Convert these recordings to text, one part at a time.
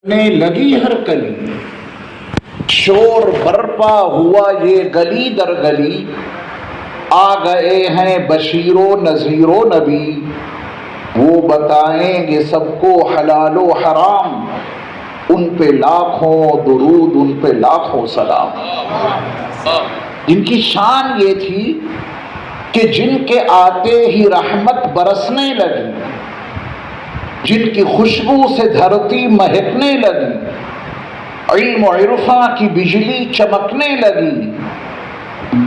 نے لگی ہر کلی، شور برپا ہوا یہ گلی در گلی، آ گئے ہیں بشیر و نذیر و نبی، وہ بتائیں گے سب کو حلال و حرام، ان پہ لاکھوں درود ان پہ لاکھوں سلام۔ جن کی شان یہ تھی کہ جن کے آتے ہی رحمت برسنے لگی، جن کی خوشبو سے دھرتی مہکنے لگی، علم و عرفاں کی بجلی چمکنے لگی،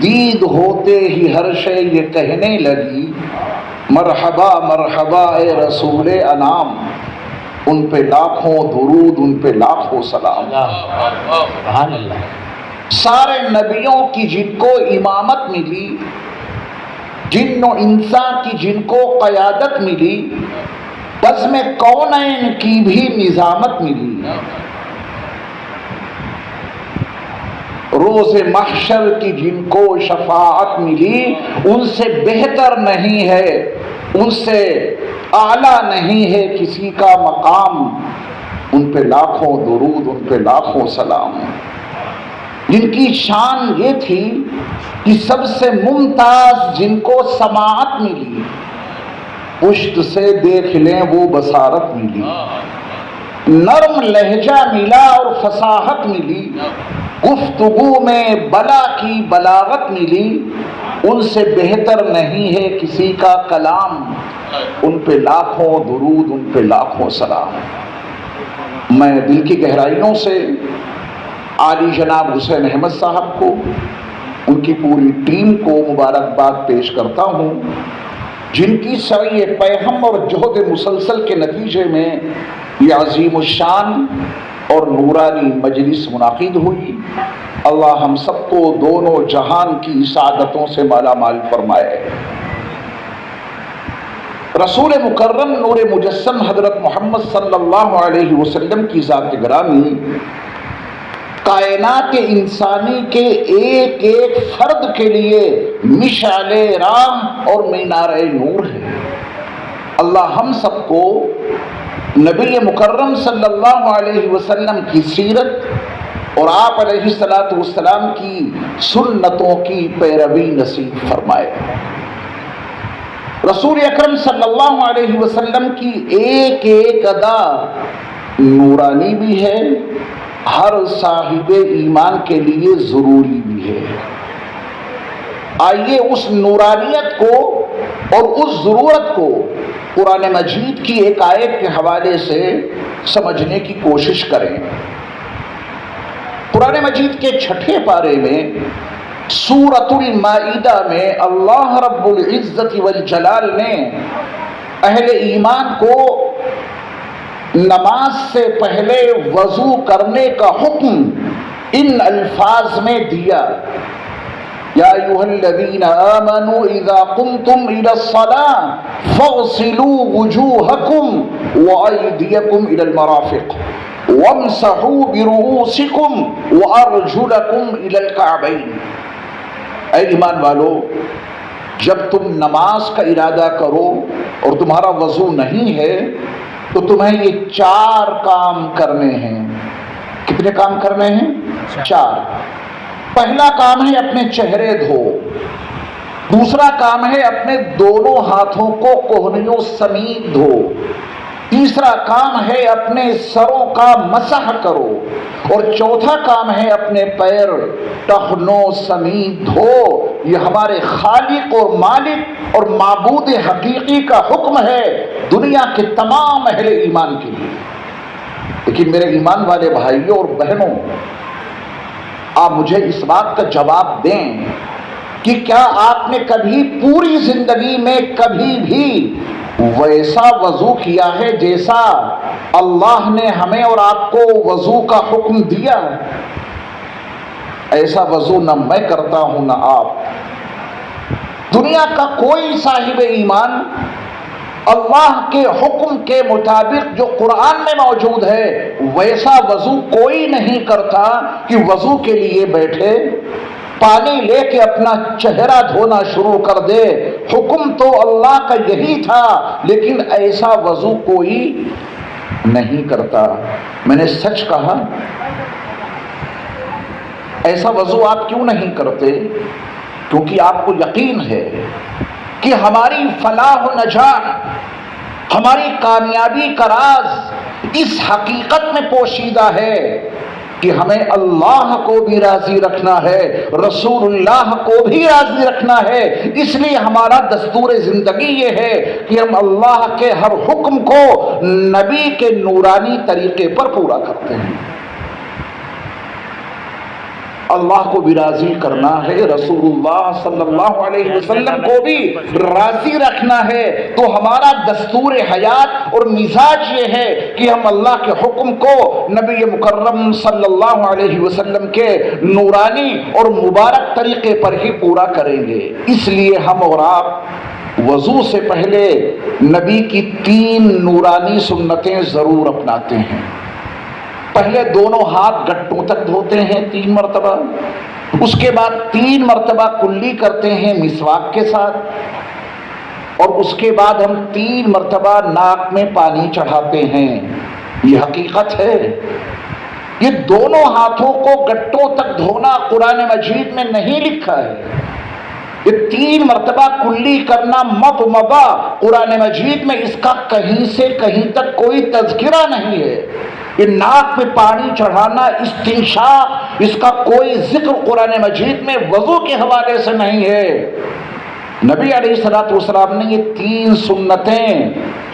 دید ہوتے ہی ہر شے یہ کہنے لگی، مرحبا مرحبا اے رسول انام، ان پہ لاکھوں درود ان پہ لاکھوں سلام۔ سبحان اللہ۔ سارے نبیوں کی جن کو امامت ملی، جن و انسان کی جن کو قیادت ملی، بزم کونین کی بھی نظامت ملی، روز محشر کی جن کو شفاعت ملی، ان سے بہتر نہیں ہے، ان سے اعلیٰ نہیں ہے کسی کا مقام، ان پہ لاکھوں درود ان پہ لاکھوں سلام۔ جن کی شان یہ تھی کہ سب سے ممتاز جن کو سماعت ملی، پشت سے دیکھ لیں وہ بصارت ملی، نرم لہجہ ملا اور فصاحت ملی، گفتگو میں بلا کی بلاغت ملی، ان سے بہتر نہیں ہے کسی کا کلام، ان پہ لاکھوں درود ان پہ لاکھوں سلام۔ میں دل کی گہرائیوں سے عالی جناب حسین احمد صاحب کو، ان کی پوری ٹیم کو مبارکباد پیش کرتا ہوں، جن کی سعی پیہم اور جہد مسلسل کے نتیجے میں یہ عظیم الشان اور نورانی مجلس منعقد ہوئی۔ اللہ ہم سب کو دونوں جہان کی سعادتوں سے مالا مال فرمائے۔ رسول مکرم نور مجسم حضرت محمد صلی اللہ علیہ وسلم کی ذات گرامی کائنات انسانی کے ایک ایک فرد کے لیے مشعل راہ اور مینار نور ہے۔ اللہ ہم سب کو نبی مکرم صلی اللہ علیہ وسلم کی سیرت اور آپ علیہ الصلوۃ والسلام کی سنتوں کی پیروی نصیب فرمائے۔ رسول اکرم صلی اللہ علیہ وسلم کی ایک ایک ادا نورانی بھی ہے، ہر صاحب ایمان کے لیے ضروری بھی ہے۔ آئیے اس نورانیت کو اور اس ضرورت کو قرآن مجید کی ایک آیت کے حوالے سے سمجھنے کی کوشش کریں۔ قرآن مجید کے 6 پارے میں سورۃ المائدہ میں اللہ رب العزت والجلال نے اہل ایمان کو نماز سے پہلے وضو کرنے کا حکم ان الفاظ میں دیا، یا ایھا الذین آمنوا اذا قمتم الی الصلاۃ فاغسلوا وجوہکم وایدیکم الی المرافق وامسحوا برؤوسکم وارجلکم الی الکعبین۔ اے ایمان والو، جب تم نماز کا ارادہ کرو اور تمہارا وضو نہیں ہے تو تمہیں یہ 4 کام کرنے ہیں۔ کتنے کام کرنے ہیں؟ 4۔ پہلا کام ہے اپنے چہرے دھو، دوسرا کام ہے اپنے دونوں ہاتھوں کو کوہنیوں سمیت دھو، تیسرا کام ہے اپنے سروں کا مسح کرو، اور چوتھا کام ہے اپنے پیر ٹخنوں سمیت دھو۔ یہ ہمارے خالق اور مالک اور معبود حقیقی کا حکم ہے دنیا کے تمام اہل ایمان کے لیے۔ لیکن میرے ایمان والے بھائیوں اور بہنوں، آپ مجھے اس بات کا جواب دیں کہ کیا آپ نے کبھی پوری زندگی میں کبھی بھی ویسا وضو کیا ہے جیسا اللہ نے ہمیں اور آپ کو وضو کا حکم دیا؟ ایسا وضو نہ میں کرتا ہوں نہ آپ۔ دنیا کا کوئی صاحب ایمان اللہ کے حکم کے مطابق جو قرآن میں موجود ہے ویسا وضو کوئی نہیں کرتا کہ وضو کے لیے بیٹھے، پانی لے کے اپنا چہرہ دھونا شروع کر دے۔ حکم تو اللہ کا یہی تھا، لیکن ایسا وضو کوئی نہیں کرتا. میں نے سچ کہا. ایسا وضو آپ کیوں نہیں کرتے؟ کیونکہ آپ کو یقین ہے کہ ہماری فلاح و نجات، ہماری کامیابی کا راز اس حقیقت میں پوشیدہ ہے کہ ہمیں اللہ کو بھی راضی رکھنا ہے، رسول اللہ کو بھی راضی رکھنا ہے. اس لیے ہمارا دستور زندگی یہ ہے کہ ہم اللہ کے ہر حکم کو نبی کے نورانی طریقے پر پورا کرتے ہیں. اللہ کو بھی راضی کرنا ہے، رسول اللہ صلی اللہ علیہ وسلم کو بھی راضی رکھنا ہے. تو ہمارا دستور حیات اور مزاج یہ ہے کہ ہم اللہ کے حکم کو نبی مکرم صلی اللہ علیہ وسلم کے نورانی اور مبارک طریقے پر ہی پورا کریں گے. اس لیے ہم اور آپ وضو سے پہلے نبی کی 3 نورانی سنتیں ضرور اپناتے ہیں. پہلے دونوں ہاتھ گٹوں تک دھوتے ہیں 3 مرتبہ، اس کے بعد 3 مرتبہ کلی کرتے ہیں مسواک کے ساتھ، اور اس کے بعد ہم 3 مرتبہ ناک میں پانی چڑھاتے ہیں. یہ حقیقت ہے. یہ دونوں ہاتھوں کو گٹوں تک دھونا قرآن مجید میں نہیں لکھا ہے. یہ 3 مرتبہ کلی کرنا مضمضہ قرآن مجید میں اس کا کہیں سے کہیں تک کوئی تذکرہ نہیں ہے. یہ ناک میں پانی چڑھانا استنشاق، اس کا کوئی ذکر قرآن مجید میں وضو کے حوالے سے نہیں ہے. نبی علیہ الصلوۃ والسلام نے یہ 3 سنتیں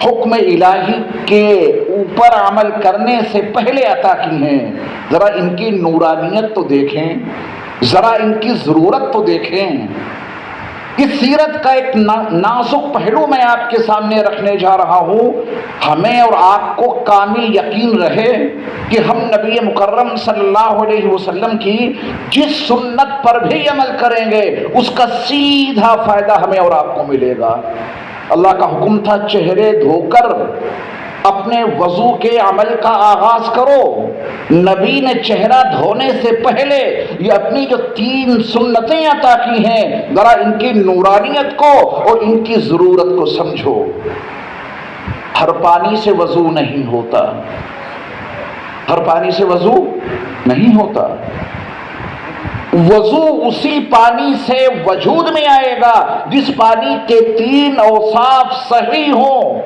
حکم الہی کے اوپر عمل کرنے سے پہلے عطا کی ہیں. ذرا ان کی نورانیت تو دیکھیں، ذرا ان کی ضرورت تو دیکھیں. اس سیرت کا ایک نازک پہلو میں آپ کے سامنے رکھنے جا رہا ہوں. ہمیں اور آپ کو کامل یقین رہے کہ ہم نبی مکرم صلی اللہ علیہ وسلم کی جس سنت پر بھی عمل کریں گے اس کا سیدھا فائدہ ہمیں اور آپ کو ملے گا. اللہ کا حکم تھا چہرے دھو کر اپنے وضو کے عمل کا آغاز کرو. نبی نے چہرہ دھونے سے پہلے یہ اپنی جو 3 سنتیں عطا کی ہیں، ذرا ان کی نورانیت کو اور ان کی ضرورت کو سمجھو. ہر پانی سے وضو نہیں ہوتا، ہر پانی سے وضو نہیں ہوتا. وضو اسی پانی سے وجود میں آئے گا جس پانی کے 3 اوصاف صحیح ہوں.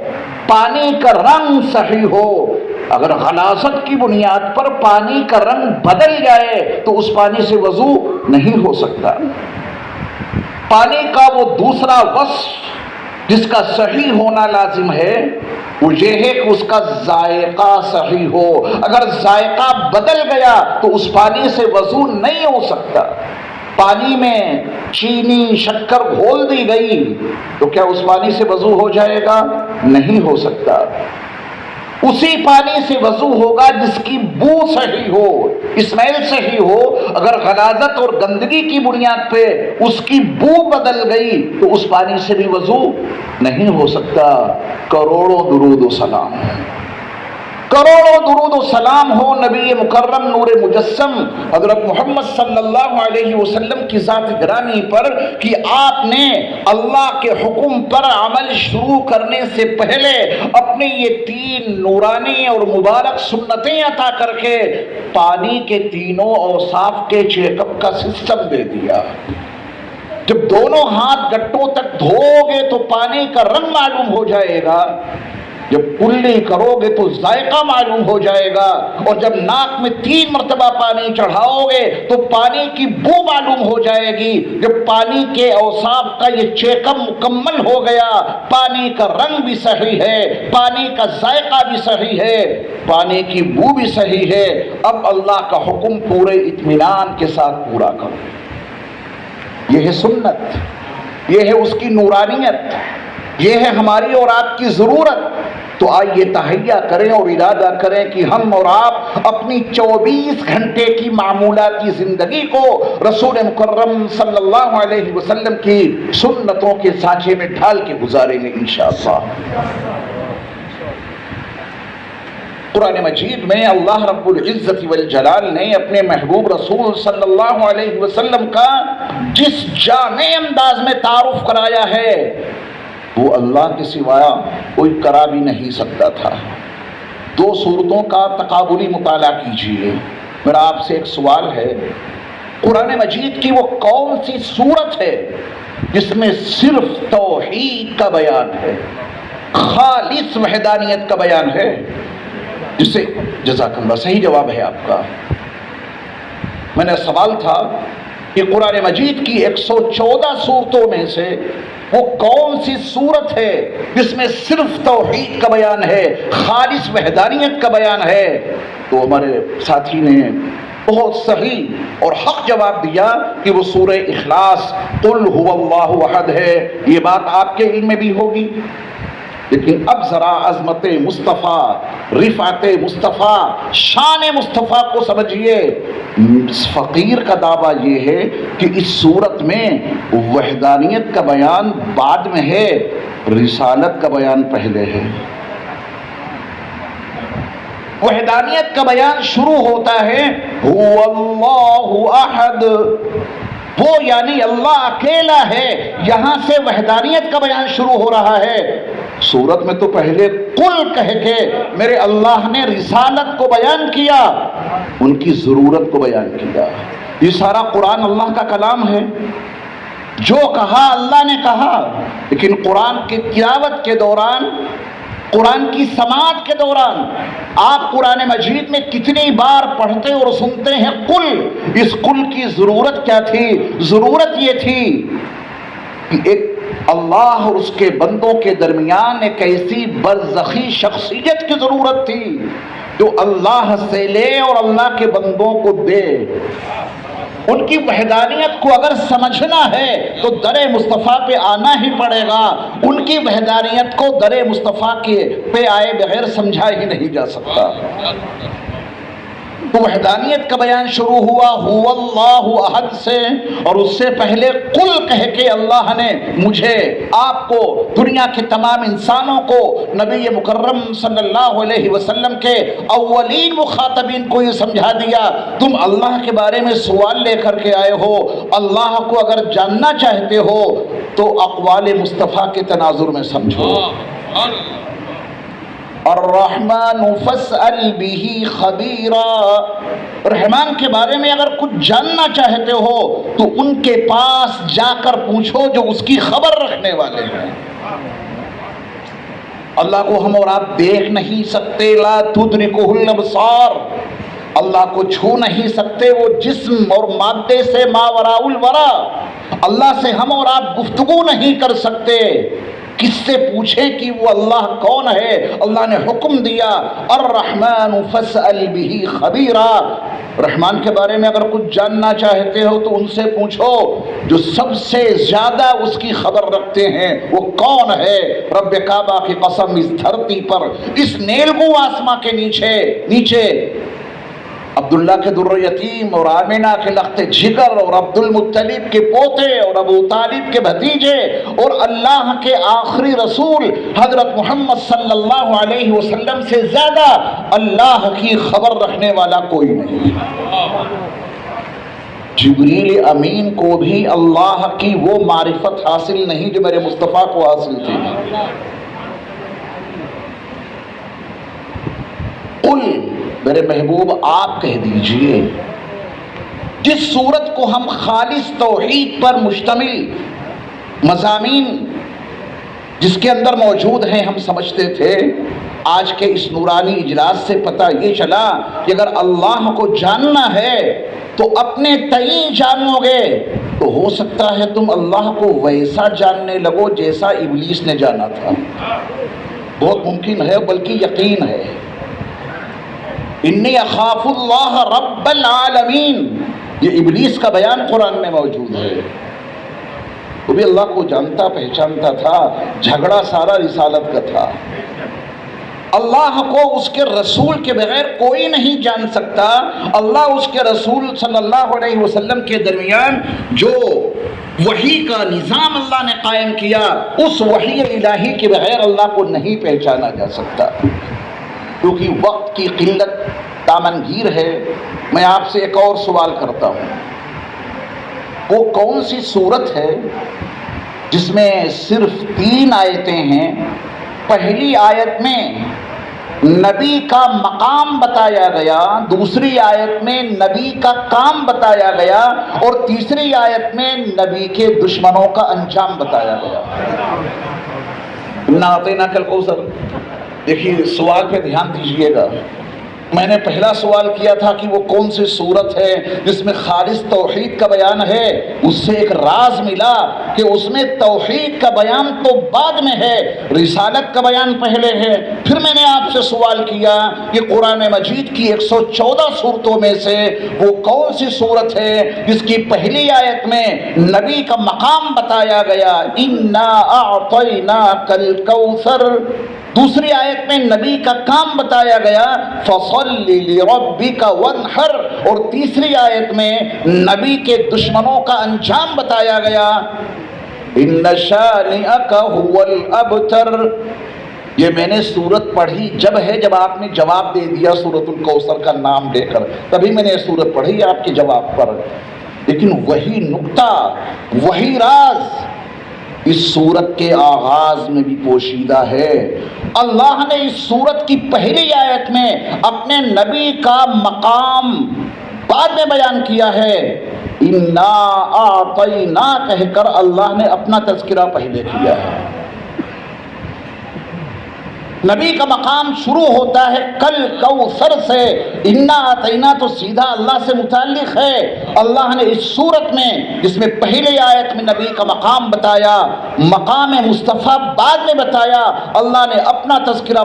پانی کا رنگ صحیح ہو. اگر غلاظت کی بنیاد پر پانی کا رنگ بدل جائے تو اس پانی سے وضو نہیں ہو سکتا. پانی کا وہ دوسرا وصف جس کا صحیح ہونا لازم ہے وہ یہ ہے کہ اس کا ذائقہ صحیح ہو. اگر ذائقہ بدل گیا تو اس پانی سے وضو نہیں ہو سکتا. پانی میں چینی شکر گھول دی گئی تو کیا اس پانی سے وضو ہو جائے گا؟ نہیں ہو سکتا. اسی پانی سے وضو ہوگا جس کی بو صحیح ہو، اسمیل صحیح ہو. اگر غلاظت اور گندگی کی بنیاد پہ اس کی بو بدل گئی تو اس پانی سے بھی وضو نہیں ہو سکتا. کروڑوں درود و سلام، کروڑوں درود و سلام ہو نبی مکرم نور مجسم حضرت محمد صلی اللہ علیہ وسلم کی ذات گرامی پر کہ آپ نے اللہ کے حکم پر عمل شروع کرنے سے پہلے اپنی یہ 3 نورانی اور مبارک سنتیں عطا کر کے پانی کے 3 اوصاف کے چیک اپ کا سسٹم دے دیا. جب دونوں ہاتھ گٹوں تک دھو گے تو پانی کا رنگ معلوم ہو جائے گا، جب کلی کرو گے تو ذائقہ معلوم ہو جائے گا، اور جب ناک میں 3 مرتبہ پانی چڑھاؤ گے تو پانی کی بو معلوم ہو جائے گی. جب پانی کے اوصاف کا یہ چیک اپ مکمل ہو گیا، پانی کا رنگ بھی صحیح ہے، پانی کا ذائقہ بھی صحیح ہے، پانی کی بو بھی صحیح ہے، اب اللہ کا حکم پورے اطمینان کے ساتھ پورا کرو. یہ ہے سنت، یہ ہے اس کی نورانیت، یہ ہے ہماری اور آپ کی ضرورت. تو آئیے تہیہ کریں اور ارادہ کریں کہ ہم اور آپ اپنی 24 گھنٹے کی معمولاتی زندگی کو رسول مکرم صلی اللہ علیہ وسلم کی سنتوں کے سانچے میں ڈھال کے گزاریں گے انشاءاللہ. قرآن مجید میں اللہ رب العزت والجلال نے اپنے محبوب رسول صلی اللہ علیہ وسلم کا جس جامع انداز میں تعارف کرایا ہے وہ اللہ کے سوا کوئی کرا بھی نہیں سکتا تھا. دو صورتوں کا تقابلی مطالعہ کیجیے. میرا آپ سے ایک سوال ہے، قرآن مجید کی وہ کون سی صورت ہے جس میں صرف توحید کا بیان ہے، خالص وحدانیت کا بیان ہے؟ جسے جزاک اللہ، صحیح جواب ہے آپ کا. میں نے سوال تھا کہ قرآن مجید کی 114 صورتوں میں سے وہ کون سی صورت ہے جس میں صرف توحید کا بیان ہے، خالص وحدانیت کا بیان ہے؟ تو ہمارے ساتھی نے بہت صحیح اور حق جواب دیا کہ وہ سورہ اخلاص قل هو اللہ احد ہے. یہ بات آپ کے علم میں بھی ہوگی، لیکن اب ذرا عظمت مصطفیٰ، رفعت مصطفیٰ، شان مصطفیٰ کو سمجھیے. فقیر کا دعویٰ یہ ہے کہ اس صورت میں وحدانیت کا بیان بعد میں ہے، رسالت کا بیان پہلے ہے. وحدانیت کا بیان شروع ہوتا ہے هو اللہ احد، وہ یعنی اللہ اکیلا ہے. یہاں سے وحدانیت کا بیان شروع ہو رہا ہے. سورت میں تو پہلے قل کہہ کے میرے اللہ نے رسالت کو بیان کیا، ان کی ضرورت کو بیان کیا. یہ سارا قرآن اللہ کا کلام ہے، جو کہا اللہ نے کہا. لیکن قرآن کی تلاوت کے دوران، قرآن کی سماعت کے دوران آپ قرآن مجید میں کتنی بار پڑھتے اور سنتے ہیں قل. اس قل کی ضرورت کیا تھی؟ ضرورت یہ تھی کہ ایک اللہ اور اس کے بندوں کے درمیان ایک ایسی برزخی شخصیت کی ضرورت تھی جو اللہ سے لے اور اللہ کے بندوں کو دے. ان کی وحدانیت کو اگر سمجھنا ہے تو در مصطفیٰ پہ آنا ہی پڑے گا. ان کی وحدانیت کو در مصطفیٰ کے پہ آئے بغیر سمجھا ہی نہیں جا سکتا. تو وحدانیت کا بیان شروع ہوا هو اللہ احد سے، اور اس سے پہلے قل کہہ کے اللہ نے مجھے، آپ کو، دنیا کے تمام انسانوں کو، نبی مکرم صلی اللہ علیہ وسلم کے اولین مخاطبین کو یہ سمجھا دیا تم اللہ کے بارے میں سوال لے کر کے آئے ہو، اللہ کو اگر جاننا چاہتے ہو تو اقوال مصطفیٰ کے تناظر میں سمجھو. الرحمن فاسأل به خبیرا، رحمان کے بارے میں اگر کچھ جاننا چاہتے ہو تو ان کے پاس جا کر پوچھو جو اس کی خبر رکھنے والے ہیں. اللہ کو ہم اور آپ دیکھ نہیں سکتے، لا تدرکہ الابصار، اللہ کو چھو نہیں سکتے، وہ جسم اور مادے سے ماوراء الورا. اللہ سے ہم اور آپ گفتگو نہیں کر سکتے. کس سے پوچھیں کہ وہ اللہ کون ہے؟ اللہ نے حکم دیا الرحمن فاسأل به خبیرا. رحمان کے بارے میں اگر کچھ جاننا چاہتے ہو تو ان سے پوچھو جو سب سے زیادہ اس کی خبر رکھتے ہیں. وہ کون ہے؟ رب کعبہ کی قسم، اس دھرتی پر، اس نیلگوں آسماں کے نیچے عبداللہ کے در یتیم اور آمینہ کے لخت جگر اور عبد المطلب کے پوتے اور ابو طالب کے بھتیجے اور اللہ کے آخری رسول حضرت محمد صلی اللہ علیہ وسلم سے زیادہ اللہ کی خبر رکھنے والا کوئی نہیں. جبریل امین کو بھی اللہ کی وہ معرفت حاصل نہیں جو میرے مصطفیٰ کو حاصل تھی. قل، میرے محبوب آپ کہہ دیجئے، جس صورت کو ہم خالص توحید پر مشتمل مضامین جس کے اندر موجود ہیں ہم سمجھتے تھے، آج کے اس نورانی اجلاس سے پتہ یہ چلا کہ اگر اللہ کو جاننا ہے تو اپنے تئیں جانو گے تو ہو سکتا ہے تم اللہ کو ویسا جاننے لگو جیسا ابلیس نے جانا تھا. بہت ممکن ہے، بلکہ یقین ہے. انی اخاف اللہ رب العالمین، یہ ابلیس کا بیان قرآن میں موجود ہے. وہ بھی اللہ کو جانتا پہچانتا تھا، جھگڑا سارا رسالت کا تھا. اللہ کو اس کے رسول کے بغیر کوئی نہیں جان سکتا. اللہ اس کے رسول صلی اللہ علیہ وسلم کے درمیان جو وحی کا نظام اللہ نے قائم کیا، اس وحی الہی کے بغیر اللہ کو نہیں پہچانا جا سکتا. کیونکہ وقت کی قلت دامنگیر ہے. میں آپ سے ایک اور سوال کرتا ہوں، وہ کون سی صورت ہے جس میں صرف 3 آیتیں ہیں؟ پہلی آیت میں نبی کا مقام بتایا گیا، دوسری آیت میں نبی کا کام بتایا گیا، اور تیسری آیت میں نبی کے دشمنوں کا انجام بتایا گیا۔ اِنَّا أَعْطَيْنَاكَ الْكَوْثَرَ۔ دیکھیے سوال پہ دھیان دیجئے گا۔ میں نے پہلا سوال کیا تھا کہ وہ کون سی صورت ہے جس میں خالص توحید کا بیان ہے؟ اس سے ایک راز ملا کہ اس میں توحید کا بیان تو بعد میں ہے، رسالت کا بیان پہلے ہے۔ پھر میں نے آپ سے سوال کیا کہ قرآن مجید کی 114 صورتوں میں سے وہ کون سی صورت ہے جس کی پہلی آیت میں نبی کا مقام بتایا گیا، اِنَّا أَعْطَيْنَاكَ الْكَوْثَرَ، دوسری آیت میں نبی کا کام بتایا گیا فَصَلِّ لِرَبِّكَ وَانْحَرْ، اور تیسری آیت میں نبی کے دشمنوں کا انجام بتایا گیا إِنَّ شَانِئَكَ هُوَ الْأَبْتَرُ۔ یہ میں نے سورت پڑھی جب آپ نے جواب دے دیا سورۃ الکوثر کا نام لے کر، تبھی میں نے یہ سورت پڑھی آپ کے جواب پر، لیکن وہی نکتہ، وہی راز اس سورت کے آغاز میں بھی پوشیدہ ہے۔ اللہ نے اس سورت کی پہلی آیت میں اپنے نبی کا مقام بعد میں بیان کیا ہے، اِنَّا أَعْطَيْنَا کہہ کر اللہ نے اپنا تذکرہ پہلے کیا ہے۔ نبی کا مقام شروع ہوتا ہے کل کوثر سے، اِنَّا أَعْطَيْنَا تو سیدھا اللہ سے متعلق ہے۔ اللہ نے اس صورت میں جس میں پہلے آیت میں نبی کا مقام بتایا، مقام مصطفیٰ بعد میں بتایا، اللہ نے اپنا تذکرہ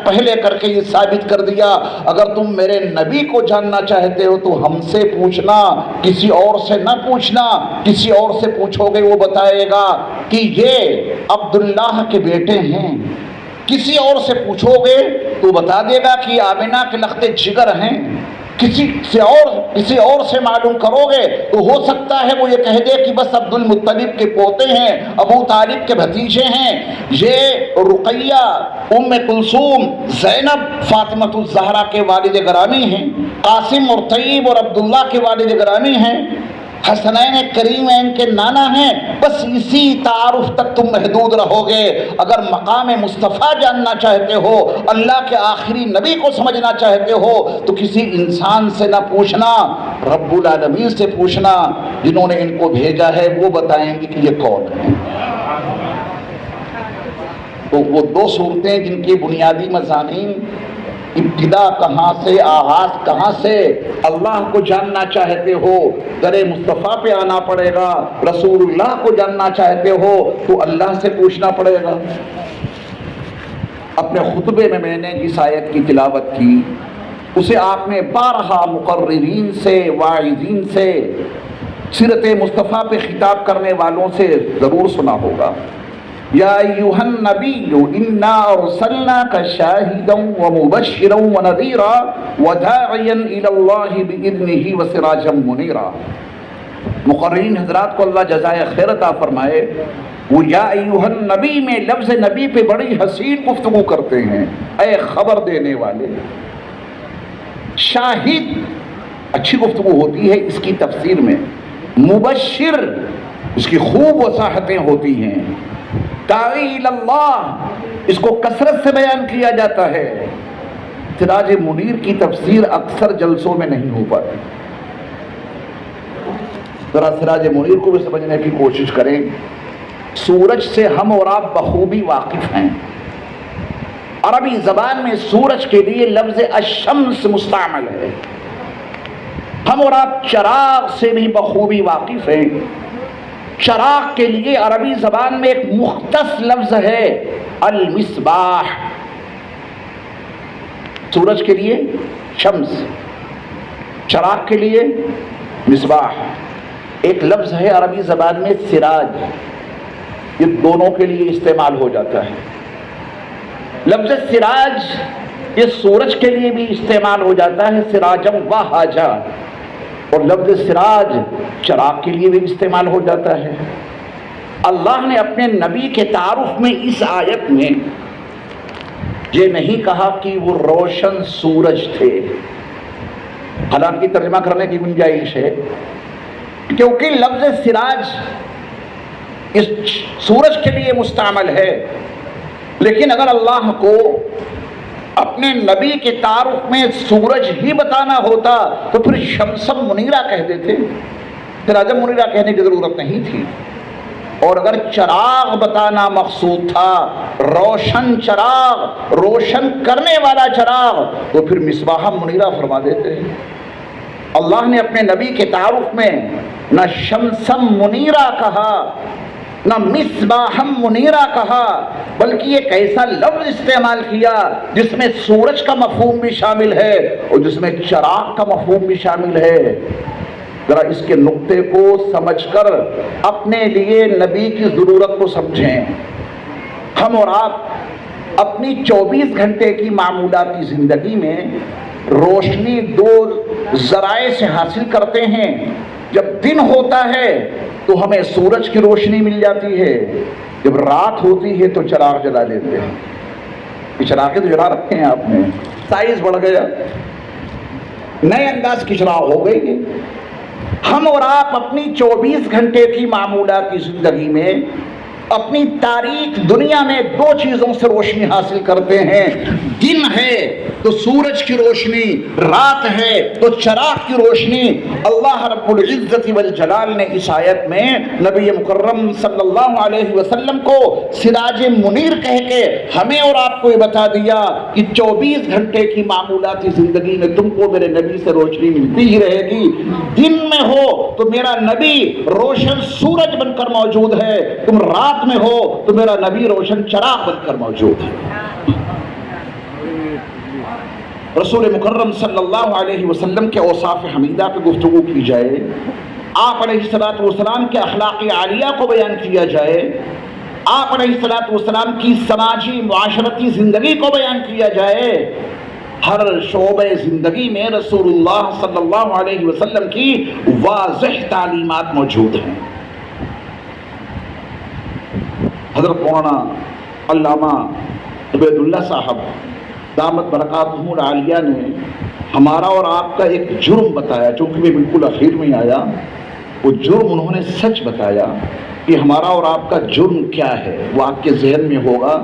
پہلے کر کے یہ ثابت کر دیا اگر تم میرے نبی کو جاننا چاہتے ہو تو ہم سے پوچھنا، کسی اور سے نہ پوچھنا، کسی اور سے پوچھو گے وہ بتائے گا کہ یہ عبداللہ کے بیٹے ہیں، کسی اور سے پوچھو گے تو بتا دے گا کہ آمنہ کے لخت جگر ہیں، کسی اور سے معلوم کرو گے تو ہو سکتا ہے وہ یہ کہہ دے کہ بس عبد المطلب کے پوتے ہیں، ابو طالب کے بھتیجے ہیں، یہ رقیہ، ام کلثوم، زینب فاطمۃ الزہرا کے والد گرامی ہیں، قاسم اور طیب اور عبداللہ کے والد گرامی ہیں، حسنین کریمین کے نانا ہیں۔ بس اسی تعارف تک تم محدود رہو گے۔ اگر مقام مصطفیٰ جاننا چاہتے ہو، اللہ کے آخری نبی کو سمجھنا چاہتے ہو تو کسی انسان سے نہ پوچھنا، رب العالمین سے پوچھنا، جنہوں نے ان کو بھیجا ہے وہ بتائیں گے کہ یہ کون ہے۔ تو وہ دو صورتیں جن کے بنیادی مضامین، ابتدا کہاں سے، آغاز کہاں سے، اللہ کو جاننا چاہتے ہو در مصطفیٰ پہ آنا پڑے گا، رسول اللہ کو جاننا چاہتے ہو تو اللہ سے پوچھنا پڑے گا۔ اپنے خطبے میں نے جس آیت کی تلاوت کی اسے آپ نے بارہا مقررین سے، واعظین سے، سیرت مصطفیٰ پہ خطاب کرنے والوں سے ضرور سنا ہوگا۔ یا ایھا النبی انا ارسلناک شاہدا ومبشرا ونذیرا وداعیا الی اللہ باذنہ وسراجا منیرا۔ مقررین حضرات کو اللہ جزائے خیر عطا فرمائے، وہ یا ایھا النبی میں لفظ نبی پہ بڑی حسین گفتگو کرتے ہیں، اے خبر دینے والے۔ شاہد اچھی گفتگو ہوتی ہے اس کی تفسیر میں، مبشر اس کی خوب وضاحتیں ہوتی ہیں، داعی اللہ اس کو کثرت سے بیان کیا جاتا ہے۔ سراج منیر کی تفسیر اکثر جلسوں میں نہیں ہو پاتی، ذرا سراج منیر کو بھی سمجھنے کی کوشش کریں۔ سورج سے ہم اور آپ بخوبی واقف ہیں۔ عربی زبان میں سورج کے لیے لفظ الشمس مستعمل ہے۔ ہم اور آپ چراغ سے بھی بخوبی واقف ہیں۔ چراغ کے لیے عربی زبان میں ایک مختص لفظ ہے المصباح۔ سورج کے لیے شمس، چراغ کے لیے مصباح۔ ایک لفظ ہے عربی زبان میں سراج، یہ دونوں کے لیے استعمال ہو جاتا ہے۔ لفظ سراج یہ سورج کے لیے بھی استعمال ہو جاتا ہے، سراجم وہاجا، اور لفظ سراج چراغ کے لیے بھی استعمال ہو جاتا ہے۔ اللہ نے اپنے نبی کے تعارف میں اس آیت میں یہ نہیں کہا کہ وہ روشن سورج تھے، حالانکہ ترجمہ کرنے کی گنجائش ہے، کیونکہ لفظ سراج اس سورج کے لیے مستعمل ہے، لیکن اگر اللہ کو اپنے نبی کے تعارف میں سورج ہی بتانا ہوتا تو پھر شمس منیرہ کہہ دیتے، پھر عجم منیرہ کہنے کی ضرورت نہیں تھی۔ اور اگر چراغ بتانا مقصود تھا، روشن چراغ، روشن کرنے والا چراغ، تو پھر مصباح منیرہ فرما دیتے۔ اللہ نے اپنے نبی کے تعارف میں نہ شمسم منیرہ کہا، نہ مصباحم منیرہ کہا، بلکہ ایک ایسا لفظ استعمال کیا جس میں سورج کا مفہوم بھی شامل ہے اور جس میں چراغ کا مفہوم بھی شامل ہے۔ ذرا اس کے نقطے کو سمجھ کر اپنے لیے نبی کی ضرورت کو سمجھیں۔ ہم اور آپ اپنی 24 گھنٹے کی معمولاتی زندگی میں روشنی دو ذرائع سے حاصل کرتے ہیں۔ جب دن ہوتا ہے تو ہمیں سورج کی روشنی مل جاتی ہے، جب رات ہوتی ہے تو چراغ جلا لیتے ہیں۔ یہ چراغیں تو جلا رکھے ہیں آپ نے، سائز بڑھ گیا، نئے انداز کی چراغ ہو گئی۔ ہم اور آپ اپنی 24 گھنٹے کی معمولاتی زندگی میں اپنی تاریک دنیا میں دو چیزوں سے روشنی حاصل کرتے ہیں، دن ہے تو سورج کی روشنی، رات ہے تو چراغ کی روشنی۔ اللہ رب العزت والجلال نے اس آیت میں نبی مکرم صلی اللہ علیہ وسلم کو سراج منیر کہہ کے ہمیں اور آپ کو یہ بتا دیا کہ 24 گھنٹے کی معمولاتی زندگی میں تم کو میرے نبی سے روشنی ملتی ہی رہے گی۔ دن میں ہو تو میرا نبی روشن سورج بن کر موجود ہے، تم رات میں ہو تو میرا نبی روشن چراغ بن کر موجود ہے۔ رسول مکرم صلی اللہ علیہ وسلم کے اوصاف حمیدہ پہ گفتگو کی جائے، آپ علیہ الصلوۃ والسلام کے اخلاق عالیہ کو بیان کیا جائے، آپ علیہ الصلوۃ والسلام کی سماجی معاشرتی زندگی کو بیان کیا جائے، ہر شعبہ زندگی میں رسول اللہ صلی اللہ علیہ وسلم کی واضح تعلیمات موجود ہیں۔ حضرت مولانا علامہ عبید اللہ صاحب دامت برکاتہم العالیہ نے ہمارا اور آپ کا ایک جرم بتایا، چونکہ میں بالکل اخیر میں آیا، وہ جرم انہوں نے سچ بتایا کہ ہمارا اور آپ کا جرم کیا ہے، وہ آپ کے ذہن میں ہوگا۔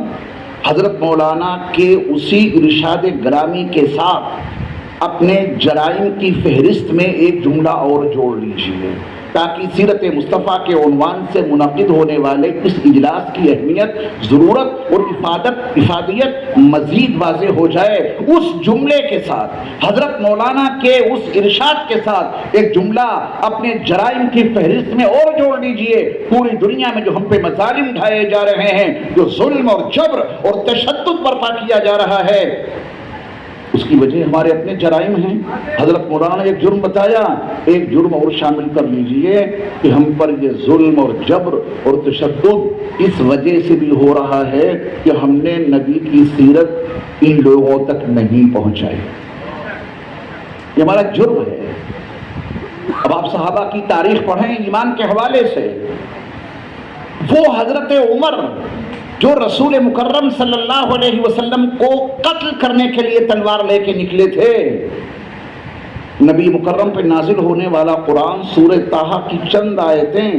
حضرت مولانا کے اسی ارشاد گرامی کے ساتھ اپنے جرائم کی فہرست میں ایک جملہ اور جوڑ لیجیے تاکہ سیرت مصطفیٰ کے عنوان سے منعقد ہونے والے اس اجلاس کی اہمیت، ضرورت اور افادیت مزید واضح ہو جائے۔ اس جملے کے ساتھ، حضرت مولانا کے اس ارشاد کے ساتھ ایک جملہ اپنے جرائم کی فہرست میں اور جوڑ لیجئے۔ پوری دنیا میں جو ہم پہ مظالم ڈھائے جا رہے ہیں، جو ظلم اور جبر اور تشدد برپا کیا جا رہا ہے، اس کی وجہ ہمارے اپنے جرائم ہیں۔ حضرت مولانا نے ایک جرم بتایا، ایک جرم اور شامل کر لیجئے کہ ہم پر یہ ظلم اور جبر اور تشدد اس وجہ سے بھی ہو رہا ہے کہ ہم نے نبی کی سیرت ان لوگوں تک نہیں پہنچائی۔ یہ ہمارا جرم ہے۔ اب آپ صحابہ کی تاریخ پڑھیں ایمان کے حوالے سے، وہ حضرت عمر جو رسول مکرم صلی اللہ علیہ وسلم کو قتل کرنے کے لیے تلوار لے کے نکلے تھے، نبی مکرم پہ نازل ہونے والا قرآن سورہ طٰہٰ کی چند آیتیں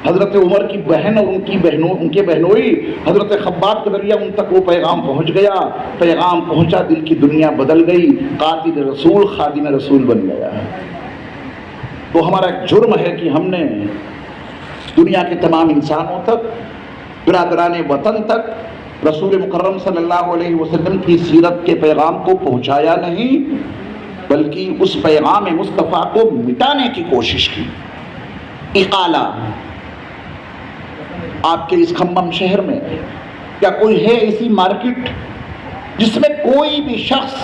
حضرت عمر کی بہن اور ان کے بہنوئی حضرت خباب کے ذریعہ ان تک وہ پیغام پہنچ گیا، پیغام پہنچا، دل کی دنیا بدل گئی، قاتل رسول خادم رسول بن گیا۔ تو ہمارا ایک جرم ہے کہ ہم نے دنیا کے تمام انسانوں تک، برادران وطن تک رسول مکرم صلی اللہ علیہ وسلم کی سیرت کے پیغام کو پہنچایا نہیں، بلکہ اس پیغام مصطفیٰ کو مٹانے کی کوشش کی۔ اقالہ آپ کے اس کھمم شہر میں کیا کوئی ہے ایسی مارکیٹ جس میں کوئی بھی شخص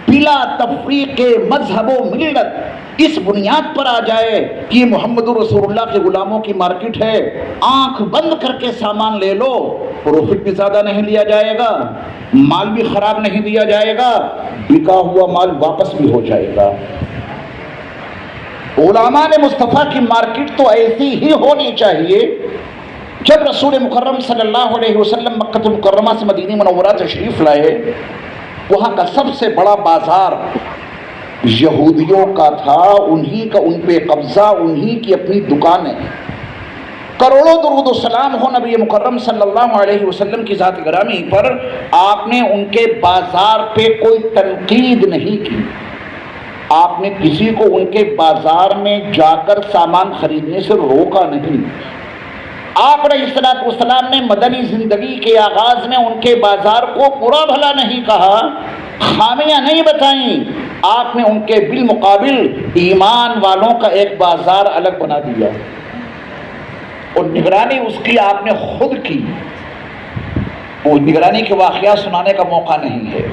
بلا تفریق مذہب و ملت اس بنیاد پر آ جائے کہ یہ محمد رسول اللہ کے غلاموں کی مارکیٹ ہے، آنکھ بند کر کے سامان لے لو، پروفٹ بھی زیادہ نہیں لیا جائے گا، مال بھی خراب نہیں دیا جائے گا، بکا ہوا مال واپس بھی ہو جائے گا۔ علماء مصطفیٰ کی مارکیٹ تو ایسی ہی ہونی چاہیے۔ جب رسول مکرم صلی اللہ علیہ وسلم مکہ المکرمہ سے مدینہ منورہ تشریف لائے، وہاں کا سب سے بڑا بازار یہودیوں کا تھا، انہی کا ان پہ قبضہ، انہی کی اپنی دکانیں۔ کروڑوں درود و سلام ہو نبی مکرم صلی اللہ علیہ وسلم کی ذات گرامی پر، آپ نے ان کے بازار پہ کوئی تنقید نہیں کی، آپ نے کسی کو ان کے بازار میں جا کر سامان خریدنے سے روکا نہیں۔ آپ علیہ الصلوۃ والسلام نے مدنی زندگی کے آغاز میں ان کے بازار کو برا بھلا نہیں کہا، خامیاں نہیں بتائیں، آپ نے ان کے بالمقابل ایمان والوں کا ایک بازار الگ بنا دیا، اور نگرانی اس کی آپ نے خود کی۔ وہ نگرانی کے واقعات سنانے کا موقع نہیں ہے۔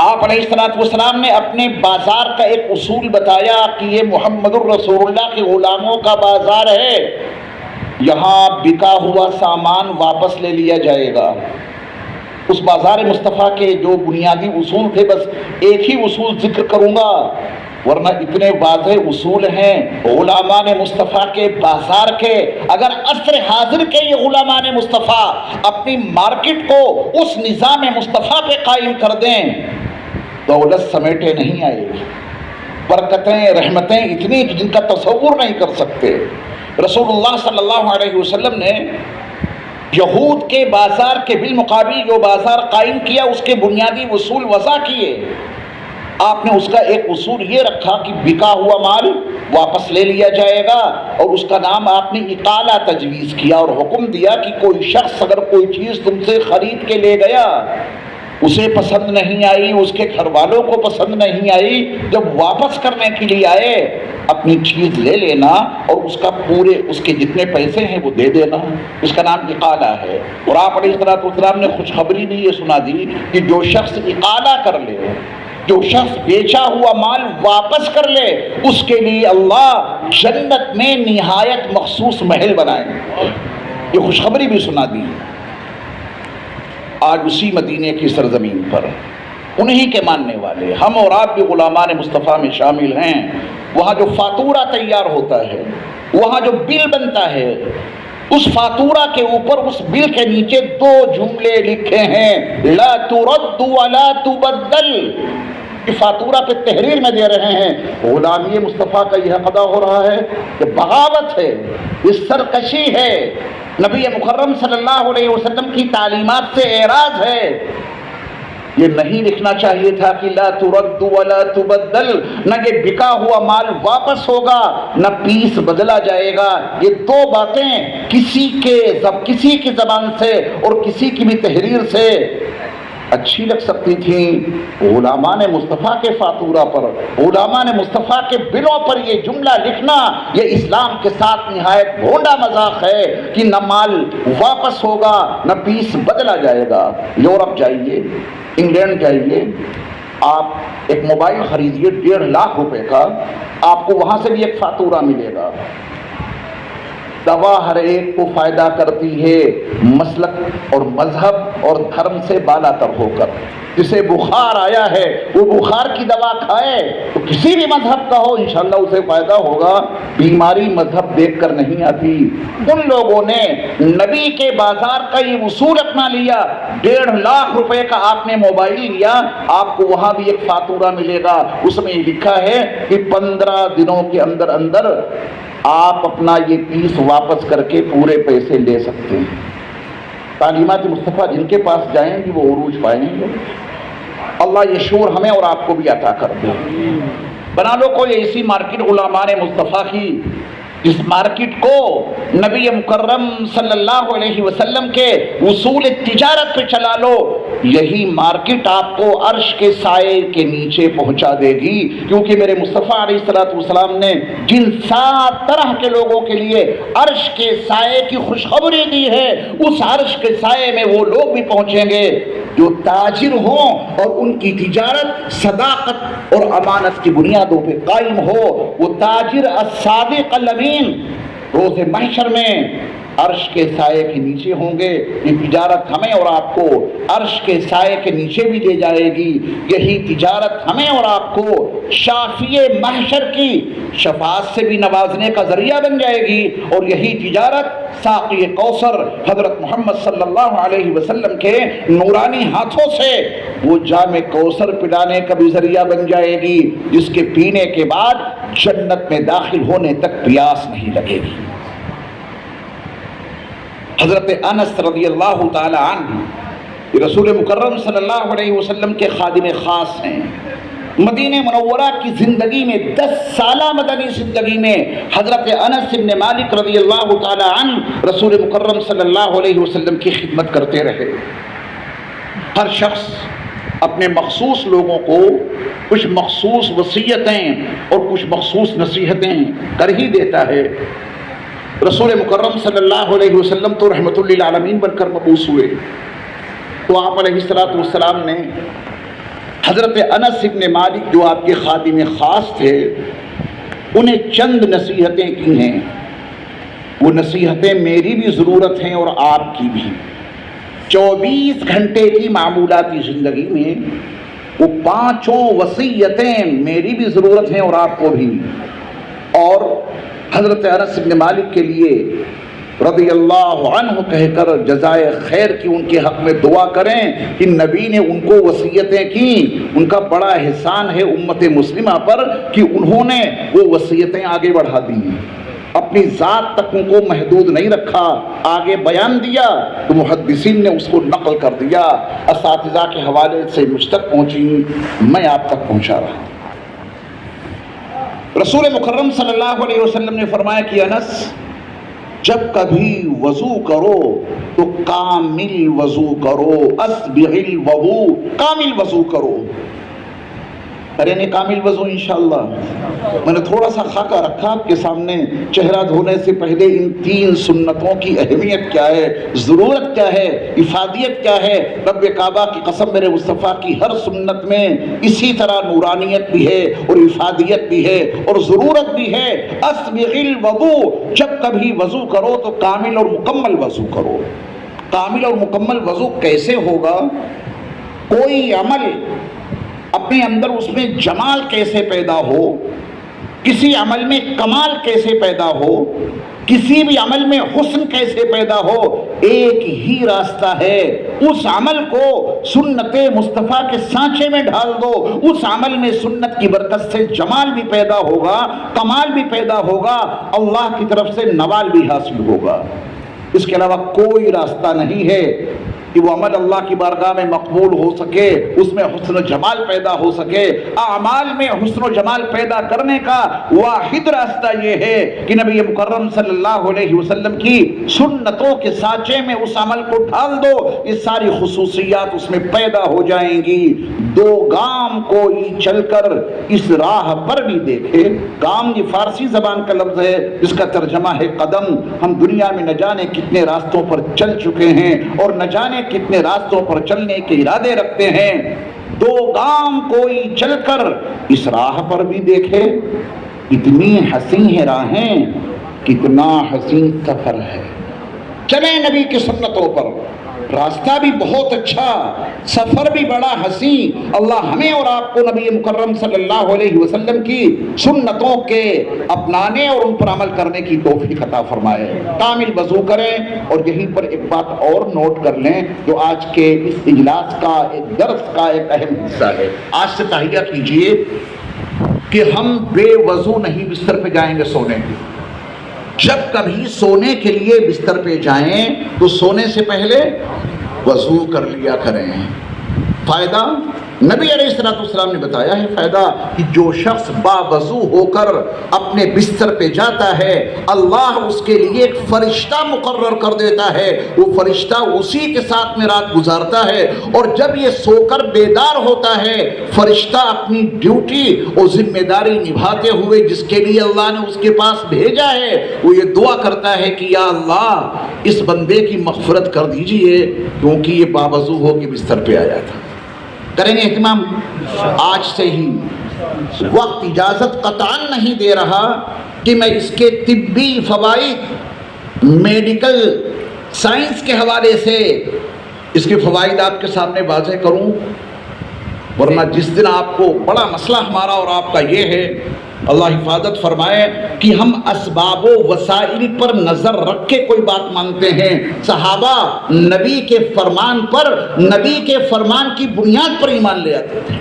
آپ علیہ الصلوۃ والسلام نے اپنے بازار کا ایک اصول بتایا کہ یہ محمد الرسول اللہ کے غلاموں کا بازار ہے، یہاں بکا ہوا سامان واپس لے لیا جائے گا۔ اس بازار مصطفیٰ کے جو بنیادی اصول تھے، بس ایک ہی اصول ذکر کروں گا، ورنہ اتنے واضح اصول ہیں غلامان مصطفیٰ کے بازار کے۔ اگر عصر حاضر کے یہ غلامان مصطفیٰ اپنی مارکیٹ کو اس نظام مصطفیٰ پہ قائم کر دیں، دولت سمیٹے نہیں آئے گی، برکتیں رحمتیں اتنی جن کا تصور نہیں کر سکتے۔ رسول اللہ صلی اللہ علیہ وسلم نے یہود کے بازار کے بالمقابل جو بازار قائم کیا، اس کے بنیادی اصول وضع کیے۔ آپ نے اس کا ایک اصول یہ رکھا کہ بکا ہوا مال واپس لے لیا جائے گا، اور اس کا نام آپ نے اقالہ تجویز کیا، اور حکم دیا کہ کوئی شخص اگر کوئی چیز تم سے خرید کے لے گیا، اسے پسند نہیں آئی، اس کے گھر والوں کو پسند نہیں آئی، جب واپس کرنے کے لیے آئے اپنی چیز لے لینا، اور اس کا پورے اس کے جتنے پیسے ہیں وہ دے دینا۔ اس کا نام اقالہ ہے۔ اور آپ علیہ الصلوۃ والسلام نے خوشخبری بھی یہ سنا دی کہ جو شخص اقالہ کر لے، جو شخص بیچا ہوا مال واپس کر لے، اس کے لیے اللہ جنت میں نہایت مخصوص محل بنائے۔ یہ خوشخبری بھی سنا دی۔ آج اسی مدینے کی سرزمین پر انہی کے ماننے والے ہم اور آپ بھی غلامان مصطفیٰ میں شامل ہیں۔ وہاں جو فاتورہ تیار ہوتا ہے، وہاں جو بل بنتا ہے، اس فاتورہ کے اوپر اس بل کے نیچے دو جملے لکھے ہیں، لا ترد ولا تبدل۔ کہ فاتورہ پہ تحریر میں دے رہے ہیں غلامی مصطفیٰ کا یہ ادا ہو رہا ہے، یہ بغاوت ہے، یہ سرکشی ہے، نبی مکرم صلی اللہ علیہ وسلم کی تعلیمات سے اعراض ہے۔ یہ نہیں لکھنا چاہیے تھا کہ لا ترد ولا تبدل، نہ یہ بکا ہوا مال واپس ہوگا، نہ پیس بدلا جائے گا۔ یہ دو باتیں کسی کی زبان سے اور کسی کی بھی تحریر سے اچھی لگ سکتی تھیں، غلامان مصطفیٰ کے فاتورہ پر، غلامان مصطفیٰ کے بلوں پر یہ جملہ لکھنا، یہ اسلام کے ساتھ نہایت بھونڈا مذاق ہے کہ نہ مال واپس ہوگا نہ پیس بدلا جائے گا۔ یورپ جائیے، انگلینڈ جائیے، آپ ایک موبائل خریدیے 1.5 لاکھ روپے کا، آپ کو وہاں سے بھی ایک فاتورہ ملے گا۔ دوا ہر ایک کو فائدہ کرتی ہے، مسلک اور مذہب اور دھرم سے بالا تر ہو کر۔ جسے بخار آیا ہے وہ بخار کی دوا کھائے تو کسی بھی مذہب کا ہو انشاءاللہ اسے فائدہ ہوگا۔ بیماری مذہب دیکھ کر نہیں آتی۔ ان لوگوں نے نبی کے بازار کا یہ اصول اپنا لیا، 1.5 لاکھ روپے کا آپ نے موبائل لیا، آپ کو وہاں بھی ایک فاتورہ ملے گا، اس میں یہ لکھا ہے کہ 15 دنوں کے اندر اندر آپ اپنا یہ پیس واپس کر کے پورے پیسے لے سکتے ہیں۔ تعلیمات مصطفیٰ جن کے پاس جائیں گی وہ عروج پائیں گے۔ اللہ یہ شعور ہمیں اور آپ کو بھی عطا کر دے۔ بنا لو کوئی ایسی مارکیٹ غلامان مصطفیٰ کی جس مارکیٹ کو نبی مکرم صلی اللہ علیہ وسلم کے اصول تجارت پہ چلا لو، یہی مارکیٹ آپ کو عرش کے سائے کے نیچے پہنچا دے گی، کیونکہ میرے مصطفیٰ علیہ الصلوۃ والسلام نے جن 7 طرح کے لوگوں کے لیے عرش کے سائے کی خوشخبری دی ہے، اس عرش کے سائے میں وہ لوگ بھی پہنچیں گے جو تاجر ہوں اور ان کی تجارت صداقت اور امانت کی بنیادوں پہ قائم ہو۔ وہ تاجر الصادق الامین روز محشر میں عرش کے سائے کے نیچے ہوں گے۔ یہ تجارت ہمیں اور آپ کو عرش کے سائے کے نیچے بھی لے جائے گی۔ یہی تجارت ہمیں اور آپ کو شافی محشر کی شفاعت سے بھی نوازنے کا ذریعہ بن جائے گی، اور یہی تجارت ساقی کوثر حضرت محمد صلی اللہ علیہ وسلم کے نورانی ہاتھوں سے وہ جام کوثر پلانے کا بھی ذریعہ بن جائے گی، جس کے پینے کے بعد جنت میں داخل ہونے تک پیاس نہیں لگے گی۔ حضرت انس رضی اللہ تعالی عنہ رسول مکرم صلی اللہ علیہ وسلم کے خادم خاص ہیں. مدینہ منورہ کی زندگی میں 10 سالہ مدنی زندگی میں حضرت انس بن مالک رضی اللہ تعالی عنہ رسول مکرم صلی اللہ علیہ وسلم کی خدمت کرتے رہے. ہر شخص اپنے مخصوص لوگوں کو کچھ مخصوص وصیتیں اور کچھ مخصوص نصیحتیں کر ہی دیتا ہے. رسول مکرم صلی اللہ علیہ وسلم تو رحمت للعالمین بن کر مبعوث ہوئے تو آپ علیہ السلام نے حضرت انس بن مالک جو آپ کے خادم خاص تھے انہیں چند نصیحتیں کی ہیں. وہ نصیحتیں میری بھی ضرورت ہیں اور آپ کی بھی. 24 گھنٹے کی معمولاتی زندگی میں وہ 5 وصیتیں میری بھی ضرورت ہیں اور آپ کو بھی. اور حضرت انس بن مالک کے لیے رضی اللہ عنہ کہہ کر جزائے خیر کی ان کے حق میں دعا کریں کہ نبی نے ان کو وصیتیں کی. ان کا بڑا احسان ہے امت مسلمہ پر کہ انہوں نے وہ وصیتیں آگے بڑھا دی. اپنی ذات تک ان کو محدود نہیں رکھا, آگے بیان دیا تو محدثین نے اس کو نقل کر دیا, اساتذہ کے حوالے سے مجھ تک پہنچی, میں آپ تک پہنچا رہا. رسول مکرم صلی اللہ علیہ وسلم نے فرمایا کہ انس جب کبھی وضو کرو تو کامل وضو کرو, اسبغ الوضو, کامل وضو کرو. کریں گے کامل وضو انشاءاللہ. میں نے تھوڑا سا خاکہ رکھا آپ کے سامنے, چہرہ دھونے سے پہلے ان 3 سنتوں کی اہمیت کیا ہے, ضرورت کیا ہے, افادیت کیا ہے. رب کعبہ کی قسم میرے مصطفیٰ کی ہر سنت میں اسی طرح نورانیت بھی ہے اور افادیت بھی ہے اور ضرورت بھی ہے. اسبغ الوضو, جب کبھی وضو کرو تو کامل اور مکمل وضو کرو. کامل اور مکمل وضو کیسے ہوگا؟ کوئی عمل اپنے اندر اس میں جمال کیسے پیدا ہو, کسی عمل میں کمال کیسے پیدا ہو, کسی بھی عمل میں حسن کیسے پیدا ہو, ایک ہی راستہ ہے. اس عمل کو سنت مصطفیٰ کے سانچے میں ڈھال دو, اس عمل میں سنت کی برکت سے جمال بھی پیدا ہوگا, کمال بھی پیدا ہوگا, اللہ کی طرف سے نوال بھی حاصل ہوگا. اس کے علاوہ کوئی راستہ نہیں ہے کہ وہ عمل اللہ کی بارگاہ میں مقبول ہو سکے, اس میں حسن و جمال پیدا ہو سکے. اعمال میں حسن و جمال پیدا کرنے کا واحد راستہ یہ ہے کہ نبی مکرم صلی اللہ علیہ وسلم کی سنتوں کے سانچے میں اس عمل کو ڈال دو, یہ ساری خصوصیات اس میں پیدا ہو جائیں گی. 2 گام کوئی چل کر اس راہ پر بھی دیکھے. گام یہ فارسی زبان کا لفظ ہے جس کا ترجمہ ہے قدم. ہم دنیا میں نہ جانے کتنے راستوں پر چل چکے ہیں اور نہ جانے کتنے راستوں پر چلنے کے ارادے رکھتے ہیں. 2 گام کوئی چل کر اس راہ پر بھی دیکھے. کتنی حسین ہے راہیں, کتنا حسین سفر ہے. چلیں نبی کی سنتوں پر, راستہ بھی بہت اچھا, سفر بھی بڑا حسین. اللہ ہمیں اور آپ کو نبی مکرم صلی اللہ علیہ وسلم کی سنتوں کے اپنانے اور ان پر عمل کرنے کی توفیق عطا فرمائے. کامل وضو کریں. اور یہیں پر ایک بات اور نوٹ کر لیں جو آج کے اس اجلاس کا, ایک درس کا ایک اہم حصہ ہے. آج سے تہیہ کیجئے کہ ہم بے وضو نہیں بستر پہ جائیں گے سونے. جب کبھی سونے کے لیے بستر پہ جائیں تو سونے سے پہلے وضو کر لیا کریں. فائدہ نبی علیہ السلام نے بتایا ہے فائدہ کہ جو شخص باوضو ہو کر اپنے بستر پہ جاتا ہے اللہ اس کے لیے ایک فرشتہ مقرر کر دیتا ہے. وہ فرشتہ اسی کے ساتھ میں رات گزارتا ہے اور جب یہ سو کر بیدار ہوتا ہے فرشتہ اپنی ڈیوٹی اور ذمہ داری نبھاتے ہوئے جس کے لیے اللہ نے اس کے پاس بھیجا ہے وہ یہ دعا کرتا ہے کہ یا اللہ اس بندے کی مغفرت کر دیجئے کیونکہ یہ باوضو ہو کے بستر پہ آیا تھا. کریں گے اہتمام. آج سے ہی وقت اجازت قطعاً نہیں دے رہا کہ میں اس کے طبی فوائد, میڈیکل سائنس کے حوالے سے اس کے فوائد آپ کے سامنے واضح کروں, ورنہ جس دن آپ کو بڑا مسئلہ ہمارا اور آپ کا یہ ہے, اللہ حفاظت فرمائے کہ ہم اسباب و وسائل پر نظر رکھ کے کوئی بات مانتے ہیں. صحابہ نبی کے فرمان پر, نبی کے فرمان کی بنیاد پر ایمان لے آتے تھے.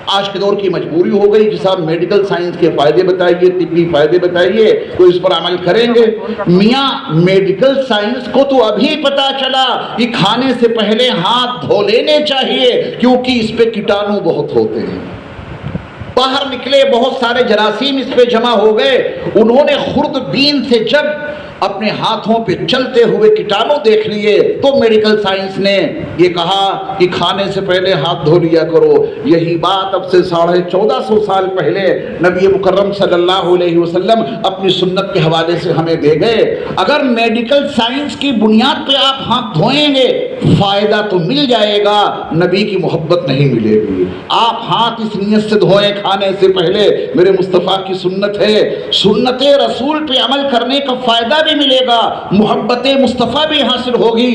آج کے دور کی مجبوری ہو گئی کہ صاحب میڈیکل سائنس کے فائدے بتائیے، طبی فائدے بتائیے، تو اس پر عمل کریں گے۔ میاں میڈیکل سائنس کو تو ابھی پتا چلا کہ کھانے سے پہلے ہاتھ دھو لینے چاہیے، کیونکہ اس پہ کیٹانو بہت ہوتے ہیں۔ باہر نکلے بہت سارے جراثیم اس پہ جمع ہو گئے، انہوں نے خوردبین سے جب اپنے ہاتھوں پہ چلتے ہوئے کیٹانو دیکھ لیے تو میڈیکل سائنس نے یہ کہا کہ کھانے سے پہلے ہاتھ دھو لیا کرو۔ یہی بات اب سے 1450 سال پہلے نبی مکرم صلی اللہ علیہ وسلم اپنی سنت کے حوالے سے ہمیں دے گئے۔ اگر میڈیکل سائنس کی بنیاد پہ آپ ہاتھ دھوئیں گے فائدہ تو مل جائے گا، نبی کی محبت نہیں ملے گی۔ آپ ہاتھ اس نیت سے دھوئیں کھانے سے پہلے، میرے مصطفیٰ کی سنت ہے، سنت رسول پہ عمل کرنے کا فائدہ بھی ملے گا، محبت مصطفیٰ بھی حاصل ہوگی،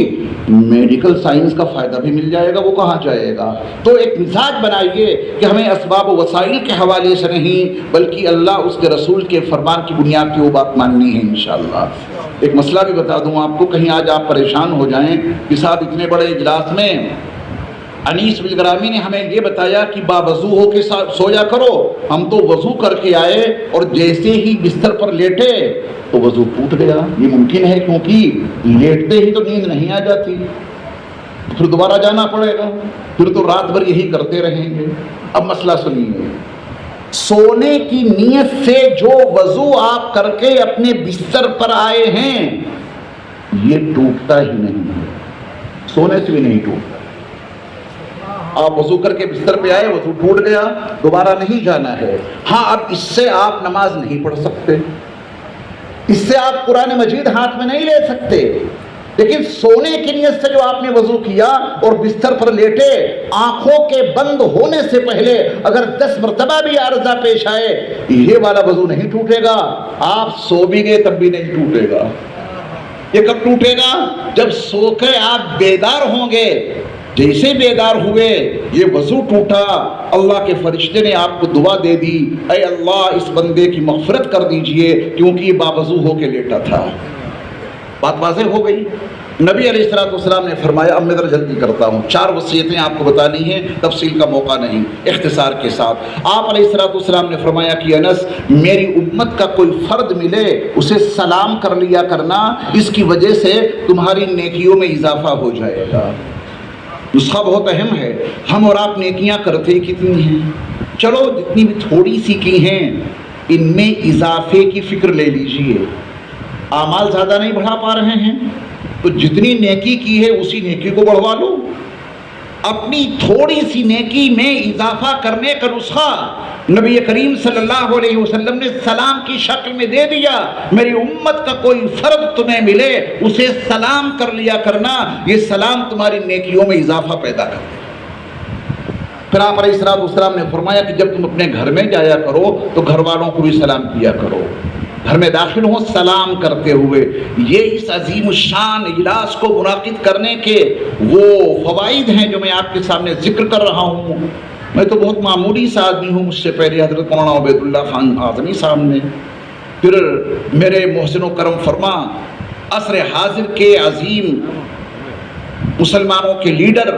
میڈیکل سائنس کا فائدہ بھی مل جائے گا، وہ کہاں جائے گا؟ تو ایک مزاج بنائیے کہ ہمیں اسباب و وسائل کے حوالے سے نہیں بلکہ اللہ اس کے رسول کے فرمان کی بنیاد پہ وہ بات ماننی ہے انشاءاللہ۔ ایک مسئلہ بھی بتا دوں آپ کو، کہیں آج آپ پریشان ہو جائیں کہ صاحب اتنے بڑے اجلاس میں انیس بلگرامی نے ہمیں یہ بتایا کہ باوضو ہو کے سویا کرو، ہم تو وضو کر کے آئے اور جیسے ہی بستر پر لیٹے تو وضو ٹوٹ گیا۔ یہ ممکن ہے کیونکہ لیٹتے ہی تو نیند نہیں آ جاتی، پھر دوبارہ جانا پڑے گا، پھر تو رات بھر یہی کرتے رہیں گے۔ اب مسئلہ سنیے، سونے کی نیت سے جو وضو آپ کر کے اپنے بستر پر آئے ہیں یہ ٹوٹتا ہی نہیں ہے، سونے سے بھی نہیں ٹوٹتا۔ آپ وضو کر کے بستر پہ آئے، وضو ٹوٹ گیا، دوبارہ نہیں جانا ہے۔ ہاں اب اس سے آپ نماز نہیں پڑھ سکتے، اس سے آپ قرآن مجید ہاتھ میں نہیں لے سکتے، لیکن سونے کی نیت سے جو آپ نے وضو کیا اور بستر پر لیٹے، آنکھوں کے بند ہونے سے پہلے اگر 10 مرتبہ بھی عارضہ پیش آئے یہ والا وضو نہیں ٹوٹے گا۔ آپ سو بھی گئے تب بھی نہیں ٹوٹے گا۔ یہ کب ٹوٹے گا؟ جب سو کے آپ بیدار ہوں گے۔ جیسے بیدار ہوئے یہ وضو ٹوٹا، اللہ کے فرشتے نے آپ کو دعا دے دی، اے اللہ اس بندے کی مغفرت کر دیجئے کیونکہ یہ باوضو ہو کے لیٹا تھا۔ بات واضح ہو گئی۔ نبی علیہ السلام نے فرمایا، اب میں ذرا جلدی کرتا ہوں، 4 وصیتیں آپ کو بتانی ہیں، تفصیل کا موقع نہیں، اختصار کے ساتھ۔ آپ علیہ السلام نے فرمایا کہ انس، میری امت کا کوئی فرد ملے اسے سلام کر لیا کرنا، اس کی وجہ سے تمہاری نیکیوں میں اضافہ ہو جائے گا۔ نسخہ بہت اہم ہے، ہم اور آپ نیکیاں کرتے کتنی ہیں؟ چلو جتنی بھی تھوڑی سی کی ہیں ان میں اضافے کی فکر لے لیجئے۔ اعمال زیادہ نہیں بڑھا پا رہے ہیں تو جتنی نیکی کی ہے اسی نیکی کو بڑھوا لو۔ اپنی تھوڑی سی نیکی میں اضافہ کرنے کا نسخہ نبی کریم صلی اللہ علیہ وسلم نے سلام کی شکل میں دے دیا۔ میری امت کا کوئی فرد تمہیں ملے اسے سلام کر لیا کرنا، یہ سلام تمہاری نیکیوں میں اضافہ پیدا کر دے۔ پھر آپ علیہ السلام نے فرمایا کہ جب تم اپنے گھر میں جایا کرو تو گھر والوں کو بھی سلام کیا کرو، گھر میں داخل ہو سلام کرتے ہوئے۔ یہ اس عظیم الشان اجلاس کو منعقد کرنے کے وہ فوائد ہیں جو میں آپ کے سامنے ذکر کر رہا ہوں۔ میں تو بہت معمولی سا آدمی ہوں، مجھ سے پہلے حضرت مولانا عبید اللہ خان اعظمی صاحب نے، پھر میرے محسن و کرم فرما عصر حاضر کے عظیم مسلمانوں کے لیڈر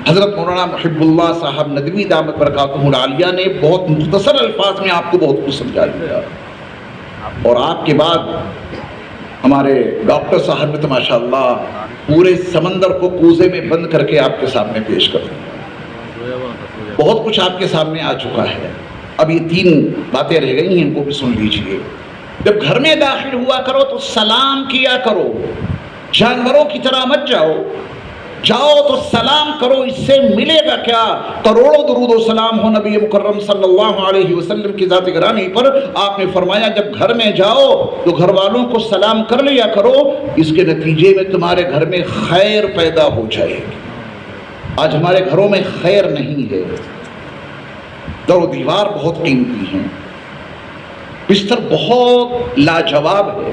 حضرت مولانا محب اللہ صاحب ندوی دامت برکاتہ العالیہ نے بہت مختصر الفاظ میں آپ کو بہت کچھ سمجھا دیا، اور آپ کے بعد ہمارے ڈاکٹر صاحب نے تو ماشاء اللہ پورے سمندر کو کوزے میں بند کر کے آپ کے سامنے پیش کر دیا۔ بہت کچھ آپ کے سامنے آ چکا ہے، اب یہ 3 باتیں رہ گئی ہیں، ان کو بھی سن لیجئے۔ جب گھر میں داخل ہوا کرو تو سلام کیا کرو، جانوروں کی طرح مت جاؤ، جاؤ تو سلام کرو۔ اس سے ملے گا کیا؟ کروڑوں درود و سلام ہو نبی مکرم صلی اللہ علیہ وسلم کی ذات گرامی پر۔ آپ نے فرمایا جب گھر میں جاؤ تو گھر والوں کو سلام کر لیا کرو، اس کے نتیجے میں تمہارے گھر میں خیر پیدا ہو جائے گی۔ آج ہمارے گھروں میں خیر نہیں ہے، در و دیوار بہت قیمتی ہیں، بستر بہت لاجواب ہے،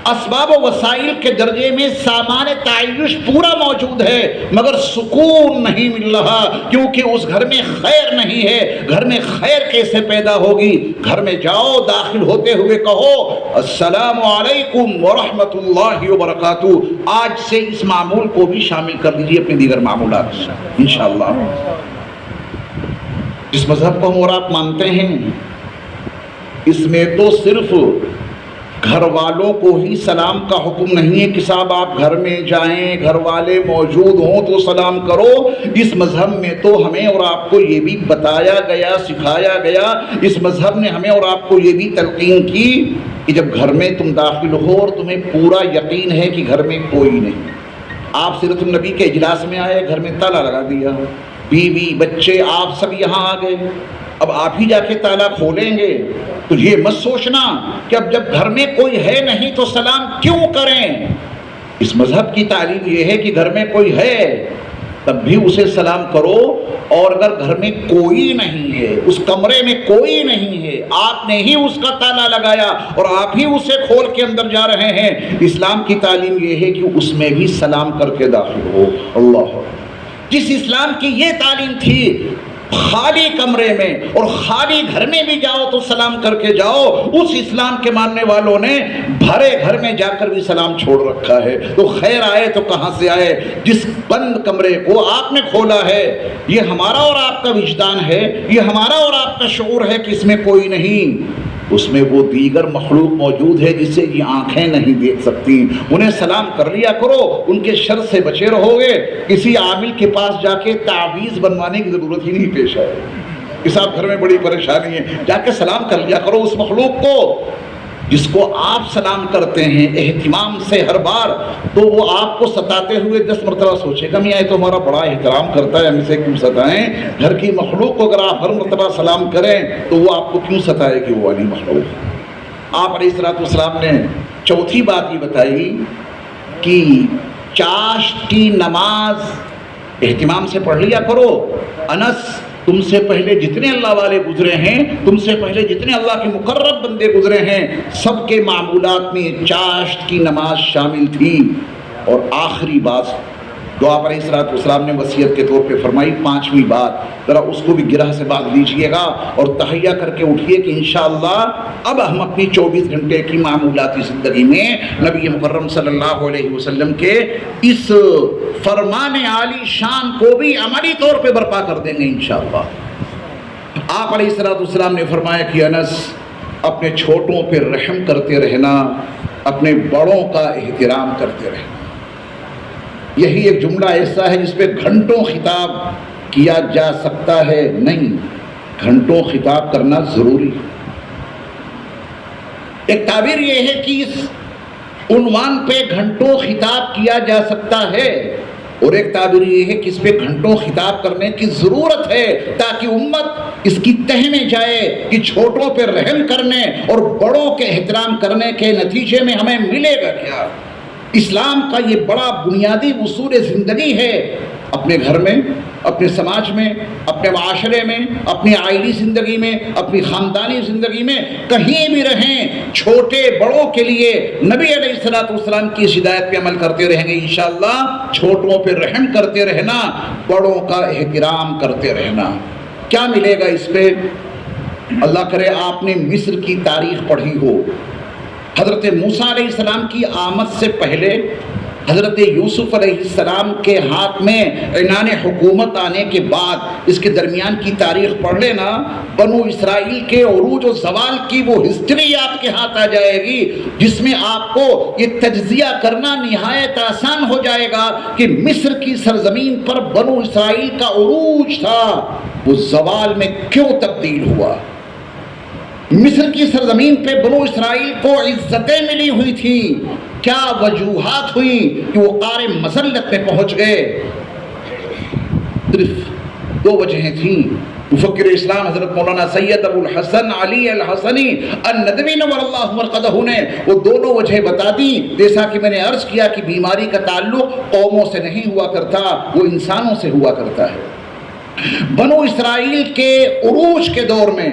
اسباب و وسائل کے درجے میں سامان تعیش پورا موجود ہے، مگر سکون نہیں مل رہا کیونکہ اس گھر میں خیر نہیں ہے۔ گھر میں خیر کیسے پیدا ہوگی؟ گھر میں جاؤ، داخل ہوتے ہوئے کہو السلام علیکم ورحمۃ اللہ وبرکاتہ۔ آج سے اس معمول کو بھی شامل کر لیجیے اپنے دیگر معمولات میں انشاءاللہ۔ جس مذہب کو ہم اور آپ مانتے ہیں اس میں تو صرف گھر والوں کو ہی سلام کا حکم نہیں ہے کہ صاحب آپ گھر میں جائیں گھر والے موجود ہوں تو سلام کرو. اس مذہب میں تو ہمیں اور آپ کو یہ بھی بتایا گیا سکھایا گیا, اس مذہب نے ہمیں اور آپ کو یہ بھی تلقین کی کہ جب گھر میں تم داخل ہو اور تمہیں پورا یقین ہے کہ گھر میں کوئی نہیں, آپ سیرت النبی کے اجلاس میں آئے, گھر میں تالا لگا دیا, بیوی بچے آپ سب یہاں آ گئے, اب آپ ہی جا کے تالا کھولیں گے تو یہ مت سوچنا کہ اب جب گھر میں کوئی ہے نہیں تو سلام کیوں کریں. اس مذہب کی تعلیم یہ ہے کہ گھر میں کوئی ہے تب بھی اسے سلام کرو, اور اگر گھر میں کوئی نہیں ہے, اس کمرے میں کوئی نہیں ہے, آپ نے ہی اس کا تالا لگایا اور آپ ہی اسے کھول کے اندر جا رہے ہیں, اسلام کی تعلیم یہ ہے کہ اس میں بھی سلام کر کے داخل ہو. اللہ, جس اسلام کی یہ تعلیم تھی خالی کمرے میں اور خالی گھر میں بھی جاؤ تو سلام کر کے جاؤ, اس اسلام کے ماننے والوں نے بھرے گھر میں جا کر بھی سلام چھوڑ رکھا ہے. تو خیر آئے تو کہاں سے آئے, جس بند کمرے کو آپ نے کھولا ہے یہ ہمارا اور آپ کا وجدان ہے, یہ ہمارا اور آپ کا شعور ہے کہ اس میں کوئی نہیں, اس میں وہ دیگر مخلوق موجود ہے جسے یہ آنکھیں نہیں دیکھ سکتی. انہیں سلام کر لیا کرو, ان کے شر سے بچے رہو گے. کسی عامل کے پاس جا کے تعویذ بنوانے کی ضرورت ہی نہیں پیش آئے کہ صاحب گھر میں بڑی پریشانی ہے, جا کے سلام کر لیا کرو اس مخلوق کو جس کو آپ سلام کرتے ہیں اہتمام سے ہر بار, تو وہ آپ کو ستاتے ہوئے 10 مرتبہ سوچے گا میاں یہ تو ہمارا بڑا احترام کرتا ہے, ہم اسے کیوں ستائیں. گھر کی مخلوق کو اگر آپ ہر مرتبہ سلام کریں تو وہ آپ کو کیوں ستائے کہ وہ والی مخلوق. آپ علیہ الصلوۃ والسلام نے چوتھی بات یہ بتائی کہ چاشت کی نماز اہتمام سے پڑھ لیا کرو. انس, تم سے پہلے جتنے اللہ والے گزرے ہیں, تم سے پہلے جتنے اللہ کے مقرب بندے گزرے ہیں, سب کے معمولات میں چاشت کی نماز شامل تھی. اور آخری بات جو آپ علیہ الصلوۃ والسلام نے وصیت کے طور پہ فرمائی, 5ویں بات, ذرا اس کو بھی گرہ سے باندھ لیجئے گا اور تہیہ کر کے اٹھیے کہ انشاءاللہ اب ہم اپنی 24 گھنٹے کی معمولاتی زندگی میں نبی مکرم صلی اللہ علیہ وسلم کے اس فرمان عالی شان کو بھی عملی طور پہ برپا کر دیں گے انشاءاللہ. آپ علیہ الصلوۃ والسلام نے فرمایا کہ انس, اپنے چھوٹوں پہ رحم کرتے رہنا, اپنے بڑوں کا احترام کرتے رہنا. یہی ایک جملہ ایسا ہے جس پہ گھنٹوں خطاب کیا جا سکتا ہے, نہیں, گھنٹوں خطاب کرنا ضروری ہے. ایک تعبیر یہ ہے کہ اس عنوان پہ گھنٹوں خطاب کیا جا سکتا ہے, اور ایک تعبیر یہ ہے کہ اس پہ گھنٹوں خطاب کرنے کی ضرورت ہے تاکہ امت اس کی تہ میں جائے کہ چھوٹوں پہ رحم کرنے اور بڑوں کے احترام کرنے کے نتیجے میں ہمیں ملے گا کیا. اسلام کا یہ بڑا بنیادی اصول زندگی ہے. اپنے گھر میں, اپنے سماج میں, اپنے معاشرے میں, اپنی آئلی زندگی میں, اپنی خاندانی زندگی میں, کہیں بھی رہیں, چھوٹے بڑوں کے لیے نبی علیہ الصلوۃ والسلام کی ہدایت پہ عمل کرتے رہیں گے انشاءاللہ. چھوٹوں پہ رحم کرتے رہنا, بڑوں کا احترام کرتے رہنا. کیا ملے گا اس پہ؟ اللہ کرے آپ نے مصر کی تاریخ پڑھی ہو. حضرت موسیٰ علیہ السلام کی آمد سے پہلے حضرت یوسف علیہ السلام کے ہاتھ میں عنان حکومت آنے کے بعد اس کے درمیان کی تاریخ پڑھ لینا, بنو اسرائیل کے عروج و زوال کی وہ ہسٹری آپ کے ہاتھ آ جائے گی جس میں آپ کو یہ تجزیہ کرنا نہایت آسان ہو جائے گا کہ مصر کی سرزمین پر بنو اسرائیل کا عروج تھا, وہ زوال میں کیوں تبدیل ہوا. مصر کی سرزمین پہ بنو اسرائیل کو عزتیں ملی ہوئی تھی, کیا وجوہات ہوئی کہ وہ قعر مذلت میں پہنچ گئے. صرف 2 وجہیں تھیں. مفکر اسلام حضرت مولانا سید ابو الحسن علی الحسنی الندوی نور اللہ مرقدہ نے وہ دونوں وجہ بتا دی. جیسا کہ میں نے عرض کیا کہ بیماری کا تعلق قوموں سے نہیں ہوا کرتا, وہ انسانوں سے ہوا کرتا ہے. بنو اسرائیل کے عروج کے دور میں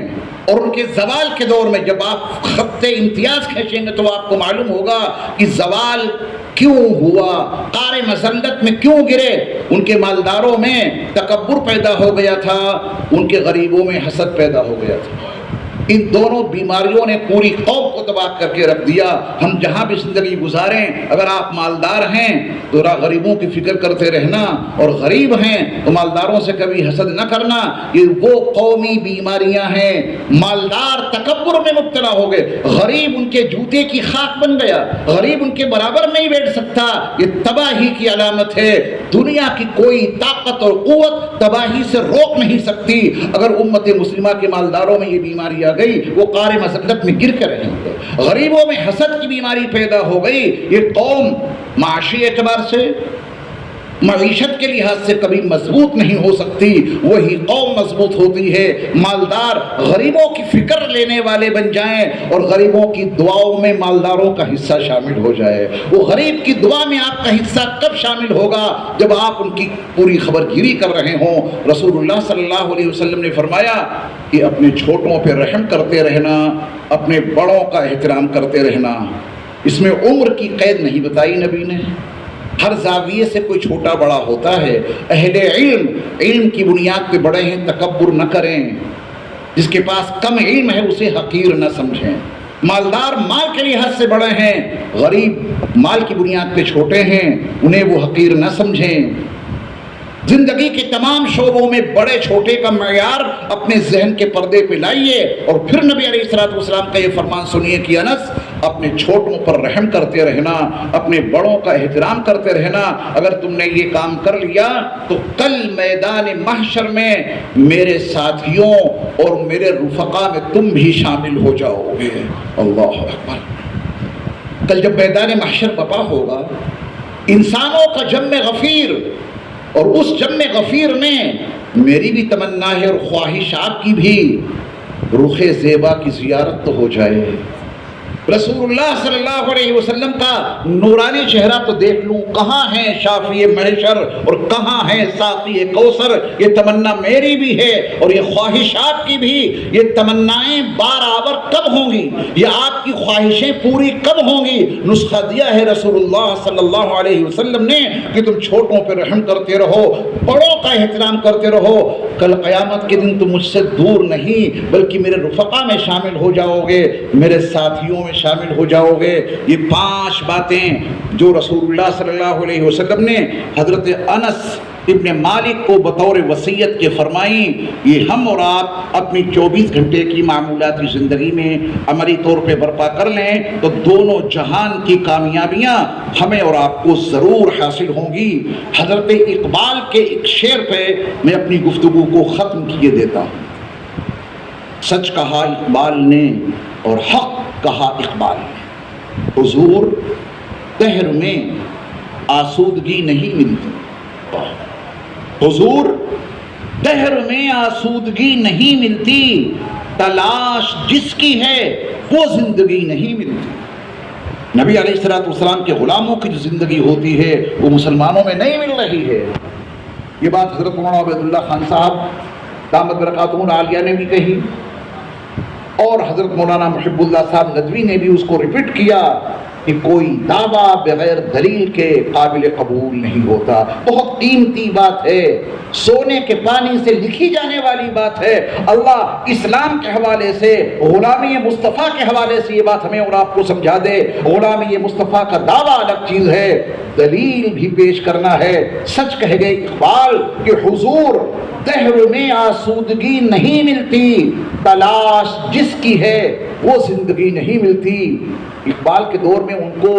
اور ان کے زوال کے دور میں جب آپ خط امتیاز کھینچیں گے تو آپ کو معلوم ہوگا کہ زوال کیوں ہوا, قعر مذلت میں کیوں گرے. ان کے مالداروں میں تکبر پیدا ہو گیا تھا, ان کے غریبوں میں حسد پیدا ہو گیا تھا. ان دونوں بیماریوں نے پوری قوم کو تباہ کر کے رکھ دیا۔ ہم جہاں بھی زندگی گزاریں، اگر آپ مالدار ہیں تو غریبوں کی فکر کرتے رہنا، اور غریب ہیں تو مالداروں سے کبھی حسد نہ کرنا۔ یہ وہ قومی بیماریاں ہیں۔ مالدار تکبر میں مبتلا ہو گئے، غریب ان کے جوتے کی خاک بن گیا، غریب ان کے برابر نہیں بیٹھ سکتا۔ یہ تباہی کی علامت ہے۔ دنیا کی کوئی طاقت اور قوت تباہی سے روک نہیں سکتی۔ اگر امت مسلمہ کے مالداروں میں یہ بیماری آ گئی، وہ قعر مذلت میں گر کر رہیں گے۔ غریبوں میں حسد کی بیماری پیدا ہو گئی، یہ قوم معاشی اعتبار سے، معیشت کے لحاظ سے کبھی مضبوط نہیں ہو سکتی۔ وہی قوم مضبوط ہوتی ہے مالدار غریبوں کی فکر لینے والے بن جائیں، اور غریبوں کی دعاؤں میں مالداروں کا حصہ شامل ہو جائے۔ وہ غریب کی دعا میں آپ کا حصہ کب شامل ہوگا؟ جب آپ ان کی پوری خبر گیری کر رہے ہوں۔ رسول اللہ صلی اللہ علیہ وسلم نے فرمایا کہ اپنے چھوٹوں پہ رحم کرتے رہنا، اپنے بڑوں کا احترام کرتے رہنا۔ اس میں عمر کی قید نہیں بتائی نبی نے، ہر زاویے سے کوئی چھوٹا بڑا ہوتا ہے۔ اہل علم کی بنیاد پہ بڑے ہیں، تکبر نہ کریں۔ جس کے پاس کم علم ہے اسے حقیر نہ سمجھیں۔ مالدار مال کے لحاظ سے بڑے ہیں، غریب مال کی بنیاد پہ چھوٹے ہیں، انہیں وہ حقیر نہ سمجھیں۔ زندگی کے تمام شعبوں میں بڑے چھوٹے کا معیار اپنے ذہن کے پردے پہ لائیے، اور پھر نبی علیہ الصلوۃ والسلام کا یہ فرمان سنیے کہ انس، اپنے چھوٹوں پر رحم کرتے رہنا، اپنے بڑوں کا احترام کرتے رہنا۔ اگر تم نے یہ کام کر لیا تو کل میدان محشر میں میرے ساتھیوں اور میرے رفقا میں تم بھی شامل ہو جاؤ گے۔ اللہ اکبر۔ کل جب میدان محشر برپا ہوگا، انسانوں کا جمع غفیر، اور اس جمع غفیر میں میری بھی تمنا ہے اور خواہش آپ کی بھی، رخ زیبا کی زیارت تو ہو جائے، رسول اللہ صلی اللہ علیہ وسلم کا نورانی چہرہ تو دیکھ لوں۔ کہاں ہیں شافی محشر اور کہاں ہیں ساقی کوثر؟ یہ تمنا میری بھی ہے اور یہ خواہش آپ کی بھی۔ یہ تمنائیں برابر کب ہوں گی؟ یہ آپ کی خواہشیں پوری کب ہوں گی؟ نسخہ دیا ہے رسول اللہ صلی اللہ علیہ وسلم نے کہ تم چھوٹوں پہ رحم کرتے رہو، بڑوں کا احترام کرتے رہو، کل قیامت کے دن تم مجھ سے دور نہیں بلکہ میرے رفقا میں شامل ہو جاؤ گے، میرے ساتھیوں میں شامل ہو جاؤ گے۔ یہ 5 باتیں جو رسول اللہ صلی اللہ علیہ وسلم نے حضرت انس ابن مالک کو بطور وصیت کے فرمائیں، یہ ہم اور آپ اپنی 24 گھنٹے کی معمولاتی زندگی میں عملی طور پہ برپا کر لیں تو دونوں جہان کی کامیابیاں ہمیں اور آپ کو ضرور حاصل ہوں گی۔ حضرت اقبال کے ایک شعر پہ میں اپنی گفتگو کو ختم کیے دیتا ہوں۔ سچ کہا اقبال نے اور حق کہا اقبال نے، حضور دہر میں آسودگی نہیں ملتی، حضور دہر میں آسودگی نہیں ملتی، تلاش جس کی ہے وہ زندگی نہیں ملتی۔ نبی علیہ الصلوۃ والسلام کے غلاموں کی جو زندگی ہوتی ہے وہ مسلمانوں میں نہیں مل رہی ہے۔ یہ بات حضرت مولانا عبید اللہ خان صاحب دامت برکاتہم العالیہ نے بھی کہی، اور حضرت مولانا محب اللہ صاحب ندوی نے بھی اس کو ریپیٹ کیا کہ کوئی دعویٰ بغیر دلیل کے قابل قبول نہیں ہوتا۔ بہت قیمتی بات ہے، سونے کے پانی سے لکھی جانے والی بات ہے۔ اللہ اسلام کے حوالے سے، غلامی مصطفیٰ کے حوالے سے یہ بات ہمیں اور آپ کو سمجھا دے۔ غلامی مصطفیٰ کا دعویٰ الگ چیز ہے، دلیل بھی پیش کرنا ہے۔ سچ کہہ گئے اقبال کہ حضور دہر میں آسودگی نہیں ملتی، تلاش جس کی ہے وہ زندگی نہیں ملتی۔ اقبال کے دور میں ان کو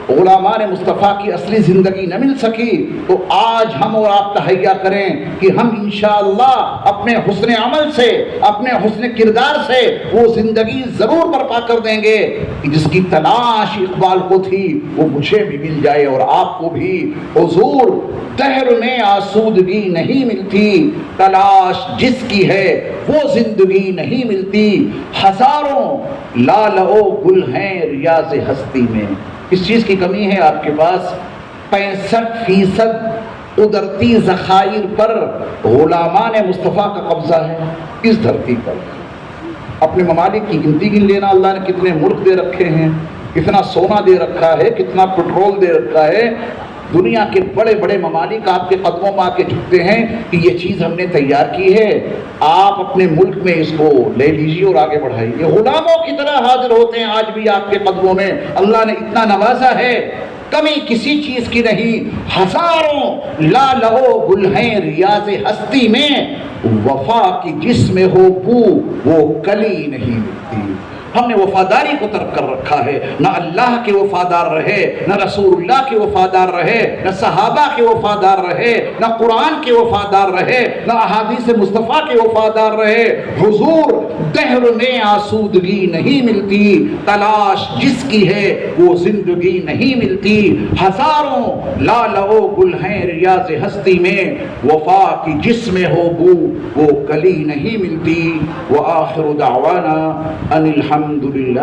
غلامان مصطفیٰ کی اصلی زندگی نہ مل سکی، تو آج ہم اور آپ تہیہ کریں کہ ہم انشاءاللہ اپنے حسن عمل سے، اپنے حسن کردار سے وہ زندگی ضرور برپا کر دیں گے کہ جس کی تلاش اقبال کو تھی وہ مجھے بھی مل جائے اور آپ کو بھی۔ حضور دہر میں آسودگی نہیں ملتی، تلاش جس کی ہے وہ زندگی نہیں ملتی۔ ہزاروں لال و گل ہیں ریاض ہستی میں، کس چیز کی کمی ہے آپ کے پاس؟ 65% قدرتی ذخائر پر غلامان مصطفیٰ کا قبضہ ہے اس دھرتی پر۔ اپنے ممالک کی گنتی گن لینا، اللہ نے کتنے ملک دے رکھے ہیں، کتنا سونا دے رکھا ہے، کتنا پٹرول دے رکھا ہے، دنیا کے بڑے بڑے ممالک آپ کے قدموں میں آ کے جھکتے ہیں کہ یہ چیز ہم نے تیار کی ہے، آپ اپنے ملک میں اس کو لے لیجیے اور آگے بڑھائیے۔ غلاموں کی طرح حاضر ہوتے ہیں آج بھی آپ کے قدموں میں، اللہ نے اتنا نوازا ہے، کمی کسی چیز کی نہیں، ہزاروں لا لہو گل ہیں ریاض ہستی میں، وفا کی جس میں ہو بو وہ کلی نہیں ملتی۔ ہم نے وفاداری کو ترک کر رکھا ہے، نہ اللہ کے وفادار رہے، نہ رسول اللہ کے وفادار رہے، نہ صحابہ کے وفادار رہے، نہ قرآن کے وفادار رہے، نہ احادیث مصطفیٰ کے وفادار رہے۔ حضور دہر میں آسودگی نہیں ملتی، تلاش جس کی ہے وہ زندگی نہیں ملتی۔ ہزاروں لا لہو گل ہیں ریاض ہستی میں، وفا کی جس میں ہو بو وہ کلی نہیں ملتی۔ وآخر دعوانا ان الحمد للہ۔